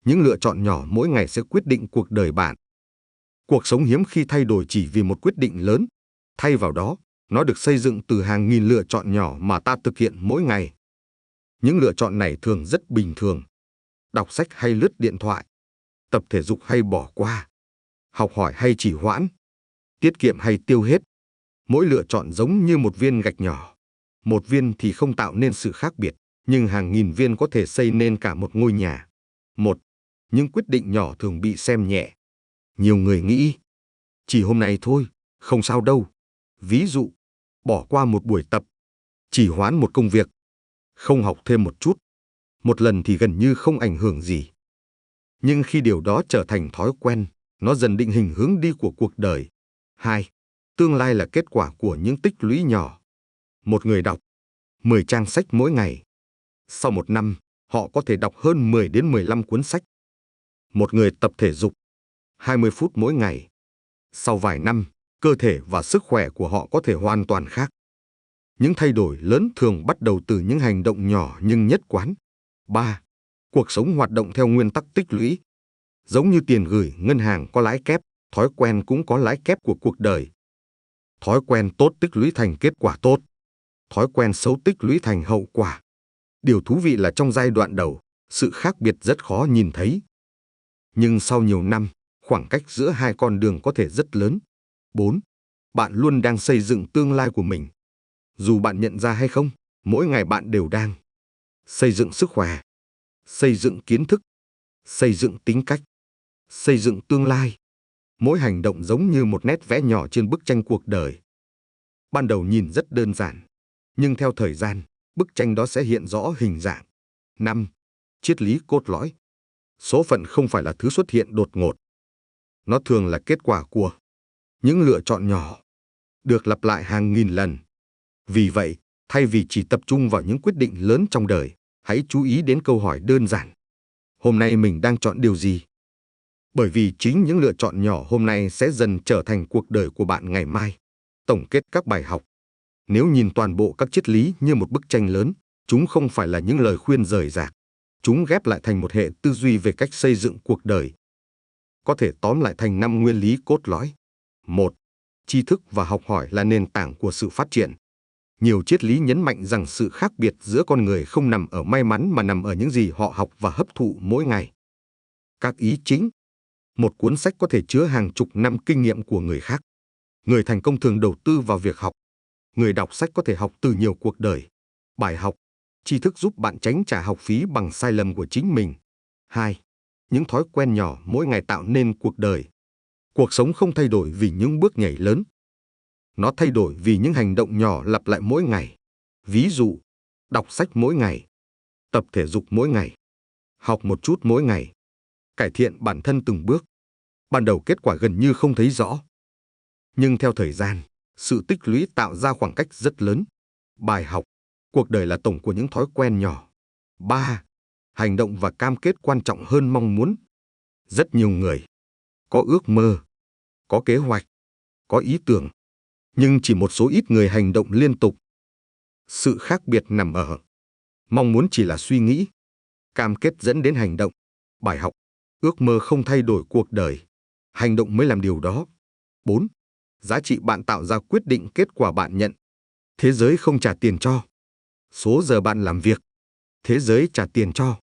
Những lựa chọn nhỏ mỗi ngày sẽ quyết định cuộc đời bạn. Cuộc sống hiếm khi thay đổi chỉ vì một quyết định lớn. Thay vào đó, nó được xây dựng từ hàng nghìn lựa chọn nhỏ mà ta thực hiện mỗi ngày. Những lựa chọn này thường rất bình thường. Đọc sách hay lướt điện thoại, tập thể dục hay bỏ qua, học hỏi hay trì hoãn, tiết kiệm hay tiêu hết. Mỗi lựa chọn giống như một viên gạch nhỏ. Một viên thì không tạo nên sự khác biệt, nhưng hàng nghìn viên có thể xây nên cả một ngôi nhà. 1. Những quyết định nhỏ thường bị xem nhẹ. Nhiều người nghĩ, chỉ hôm nay thôi, không sao đâu. Ví dụ, bỏ qua một buổi tập, trì hoãn một công việc, không học thêm một chút. Một lần thì gần như không ảnh hưởng gì. Nhưng khi điều đó trở thành thói quen, nó dần định hình hướng đi của cuộc đời. 2. Tương lai là kết quả của những tích lũy nhỏ. Một người đọc 10 trang sách mỗi ngày. Sau một năm, họ có thể đọc hơn 10 đến 15 cuốn sách. Một người tập thể dục 20 phút mỗi ngày. Sau vài năm, cơ thể và sức khỏe của họ có thể hoàn toàn khác. Những thay đổi lớn thường bắt đầu từ những hành động nhỏ nhưng nhất quán. 3. Cuộc sống hoạt động theo nguyên tắc tích lũy. Giống như tiền gửi ngân hàng có lãi kép, thói quen cũng có lãi kép của cuộc đời. Thói quen tốt tích lũy thành kết quả tốt. Thói quen xấu tích lũy thành hậu quả. Điều thú vị là trong giai đoạn đầu, sự khác biệt rất khó nhìn thấy. Nhưng sau nhiều năm, khoảng cách giữa hai con đường có thể rất lớn. 4. Bạn luôn đang xây dựng tương lai của mình. Dù bạn nhận ra hay không, mỗi ngày bạn đều đang xây dựng sức khỏe, xây dựng kiến thức, xây dựng tính cách, xây dựng tương lai. Mỗi hành động giống như một nét vẽ nhỏ trên bức tranh cuộc đời. Ban đầu nhìn rất đơn giản, nhưng theo thời gian, bức tranh đó sẽ hiện rõ hình dạng. 5. Triết lý cốt lõi. Số phận không phải là thứ xuất hiện đột ngột. Nó thường là kết quả của những lựa chọn nhỏ, được lặp lại hàng nghìn lần. Vì vậy, thay vì chỉ tập trung vào những quyết định lớn trong đời, hãy chú ý đến câu hỏi đơn giản. Hôm nay mình đang chọn điều gì? Bởi vì chính những lựa chọn nhỏ hôm nay sẽ dần trở thành cuộc đời của bạn ngày mai. Tổng kết các bài học. Nếu nhìn toàn bộ các triết lý như một bức tranh lớn, chúng không phải là những lời khuyên rời rạc. Chúng ghép lại thành một hệ tư duy về cách xây dựng cuộc đời. Có thể tóm lại thành 5 nguyên lý cốt lõi. 1. Tri thức và học hỏi là nền tảng của sự phát triển. Nhiều triết lý nhấn mạnh rằng sự khác biệt giữa con người không nằm ở may mắn mà nằm ở những gì họ học và hấp thụ mỗi ngày. Các ý chính. Một cuốn sách có thể chứa hàng chục năm kinh nghiệm của người khác. Người thành công thường đầu tư vào việc học. Người đọc sách có thể học từ nhiều cuộc đời. Bài học. Tri thức giúp bạn tránh trả học phí bằng sai lầm của chính mình. 2. Những thói quen nhỏ mỗi ngày tạo nên cuộc đời. Cuộc sống không thay đổi vì những bước nhảy lớn. Nó thay đổi vì những hành động nhỏ lặp lại mỗi ngày. Ví dụ, đọc sách mỗi ngày, tập thể dục mỗi ngày, học một chút mỗi ngày, cải thiện bản thân từng bước. Ban đầu kết quả gần như không thấy rõ. Nhưng theo thời gian, sự tích lũy tạo ra khoảng cách rất lớn. Bài học, cuộc đời là tổng của những thói quen nhỏ. 3. Hành động và cam kết quan trọng hơn mong muốn. Rất nhiều người có ước mơ, có kế hoạch, có ý tưởng, nhưng chỉ một số ít người hành động liên tục. Sự khác biệt nằm ở mong muốn chỉ là suy nghĩ, cam kết dẫn đến hành động. Bài học, ước mơ không thay đổi cuộc đời, hành động mới làm điều đó. 4. Giá trị bạn tạo ra quyết định kết quả bạn nhận. Thế giới không trả tiền cho. Số giờ bạn làm việc, thế giới trả tiền cho.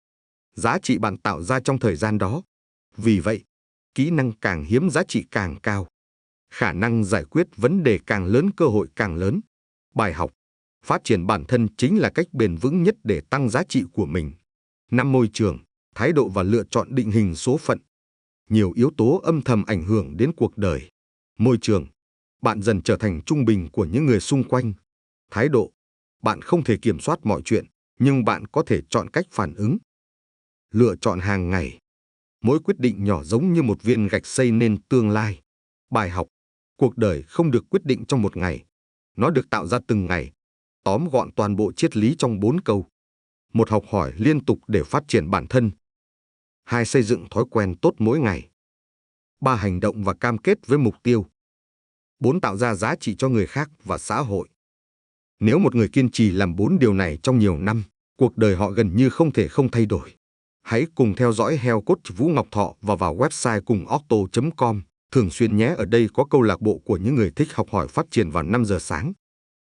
Giá trị bạn tạo ra trong thời gian đó. Vì vậy, kỹ năng càng hiếm giá trị càng cao. Khả năng giải quyết vấn đề càng lớn, cơ hội càng lớn. Bài học, phát triển bản thân chính là cách bền vững nhất để tăng giá trị của mình. 5. Môi trường, thái độ và lựa chọn định hình số phận. Nhiều yếu tố âm thầm ảnh hưởng đến cuộc đời. Môi trường, bạn dần trở thành trung bình của những người xung quanh. Thái độ, bạn không thể kiểm soát mọi chuyện, nhưng bạn có thể chọn cách phản ứng. Lựa chọn hàng ngày. Mỗi quyết định nhỏ giống như một viên gạch xây nên tương lai. Bài học, cuộc đời không được quyết định trong một ngày. Nó được tạo ra từng ngày. Tóm gọn toàn bộ triết lý trong 4 câu. 1. Học hỏi liên tục để phát triển bản thân. 2. Xây dựng thói quen tốt mỗi ngày. 3. Hành động và cam kết với mục tiêu. 4. Tạo ra giá trị cho người khác và xã hội. Nếu một người kiên trì làm 4 điều này trong nhiều năm, cuộc đời họ gần như không thể không thay đổi. Hãy cùng theo dõi Health Coach Vũ Ngọc Thọ và vào website cungocto.com thường xuyên nhé. Ở đây có câu lạc bộ của những người thích học hỏi phát triển vào 5 giờ sáng.